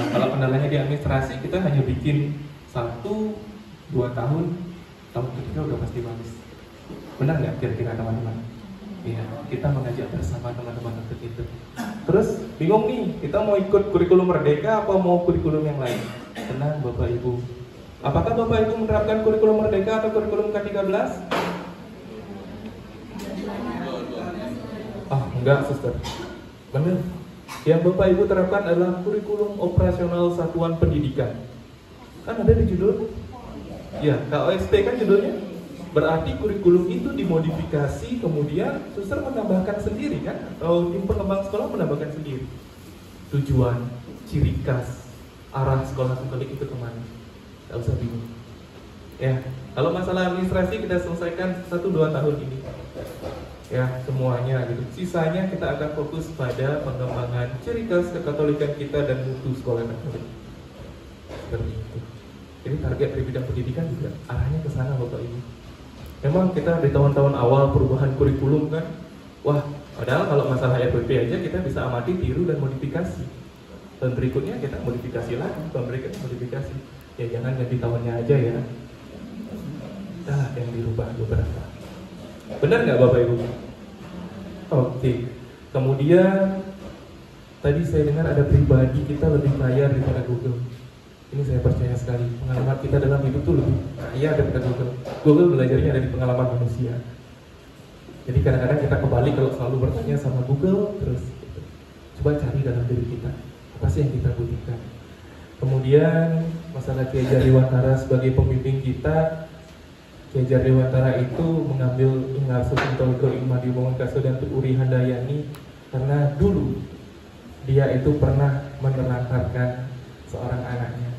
D: kalau kendalanya di administrasi, kita hanya bikin 1-2 tahun ketiga udah pasti bagus. Benar nggak kira-kira teman-teman? Iya, kita mengajak bersama teman-teman untuk itu. Terus bingung nih, kita mau ikut kurikulum Merdeka apa mau kurikulum yang lain? Tenang Bapak Ibu. Apakah Bapak Ibu menerapkan kurikulum Merdeka atau kurikulum K13? Enggak, Suster. Benar. Yang Bapak Ibu terapkan adalah kurikulum operasional satuan pendidikan. Kan ada di judul? Ya, KOSP kan judulnya. Berarti kurikulum itu dimodifikasi, kemudian Suster menambahkan sendiri kan? Atau tim pengembang sekolah menambahkan sendiri. Tujuan, ciri khas, arah sekolah Katolik itu kemana? Tidak usah bingung. Ya, kalau masalah administrasi kita selesaikan 1-2 tahun ini. Ya, semuanya gitu. Sisanya kita akan fokus pada pengembangan ciri khas kekatolikan kita dan mutu sekolah Katolik. Seperti itu. Jadi target dari bidang pendidikan juga arahnya ke sana Bapak Ibu. Memang kita di tahun-tahun awal perubahan kurikulum kan, wah, padahal kalau masalah RPP aja kita bisa amati, tiru dan modifikasi. tahun berikutnya kita modifikasi lagi, tahun berikutnya modifikasi. Ya jangan ganti tahunnya aja ya. Dah yang dirubah beberapa. Benar nggak Bapak Ibu? Oke. Kemudian tadi saya dengar ada pribadi kita lebih kaya daripada Google. Ini saya percaya sekali. Pengalaman kita dalam hidup tuh lebih kaya daripada Google. Google belajarnya dari pengalaman manusia. Jadi kadang-kadang kita kebalik kalau selalu bertanya sama Google terus gitu. Coba cari dalam diri kita apa sih yang kita butuhkan. Kemudian masalah Ki Hajar Dewantara sebagai pembimbing kita. Ki Hajar Dewantara itu mengambil Ingarso Sintolgo Imadi Mongonkaso dan Uri Handayani karena dulu dia itu pernah menelantarkan seorang anaknya.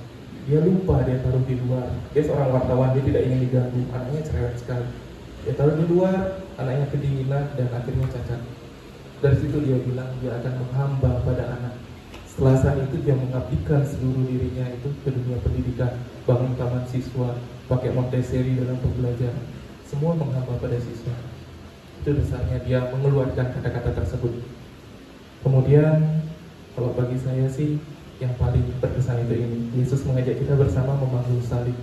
D: Dia lupa dia taruh di luar. Dia seorang wartawan, dia tidak ingin diganggu. Anaknya cerewet sekali. Dia taruh di luar, anaknya kedinginan dan akhirnya cacat. Dari situ dia bilang dia akan menghamba pada anak. Setelah saat itu dia mengabdikan seluruh dirinya itu ke dunia pendidikan, bangun taman siswa, pakai Montessori dalam pembelajaran. Semua menghamba pada siswa. Itu dasarnya dia mengeluarkan kata-kata tersebut. Kemudian kalau bagi saya sih yang paling berkesan itu ini, Yesus mengajak kita bersama memanggul salib.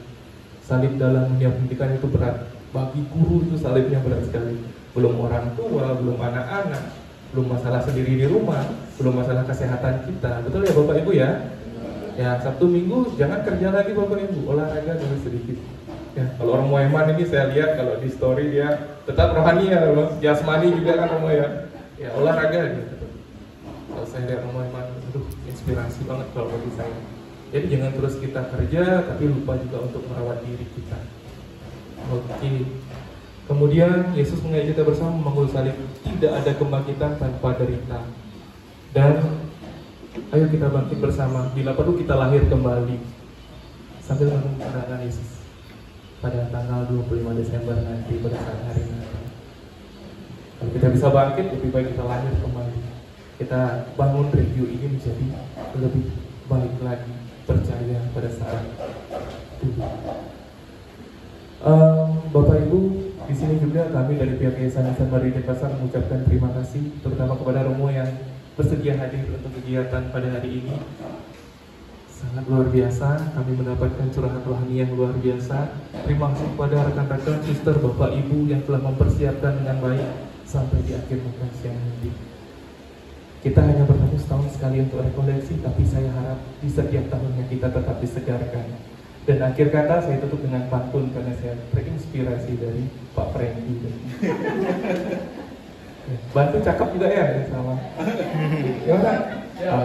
D: Salib dalam dunia pendidikan itu berat. Bagi guru itu salibnya berat sekali. Belum orang tua, belum anak-anak, belum masalah sendiri di rumah, belum masalah kesehatan kita. Betul ya Bapak Ibu ya? Ya Sabtu Minggu jangan kerja lagi Bapak Ibu, olahraga dulu sedikit. Ya, kalau orang Moeman ini saya lihat kalau di story dia tetap rohani ya, jasmani juga kan Romo ya. Ya olahraga gitu. Kalau saya lihat Romo Iman, aduh inspirasi banget kalau bagi saya. Jadi jangan terus kita kerja, tapi lupa juga untuk merawat diri kita. Oke. Kemudian Yesus mengajak kita bersama memanggul salib. Tidak ada kebangkitan tanpa derita. Dan ayo kita bangkit bersama. Bila perlu kita lahir kembali sambil menunggu kedatangan Yesus pada tanggal 25 Desember nanti pada saat hari Natal. Kalau kita bisa bangkit, lebih baik kita lahir kembali. Kita bangun review ini menjadi lebih baik lagi, percaya pada saat itu. Bapak Ibu, di sini juga kami dari pihak Yayasan Insan Mari Denpasar mengucapkan terima kasih, terutama kepada Romo yang bersedia hadir untuk kegiatan pada hari ini. Sangat luar biasa, kami mendapatkan curahan rohani yang luar biasa. Terima kasih kepada rekan-rekan, suster, Bapak Ibu yang telah mempersiapkan dengan baik sampai di akhir mukasi yang nanti. Kita hanya bertemu setahun sekali untuk rekoleksi, tapi saya harap di setiap tahunnya kita tetap disegarkan. Dan akhir kata saya tutup dengan pantun karena saya terinspirasi dari Pak Franky. Bantu cakep juga ya, sama. Ya kan?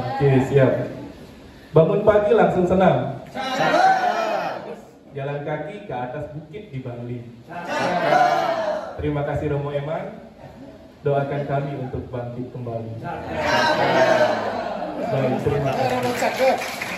D: Oke, siap. Bangun pagi langsung senam. Jalan kaki ke atas bukit di Bangli. Terima kasih Romo Eman. Doakan kami untuk bangkit kembali. Baik, terima kasih.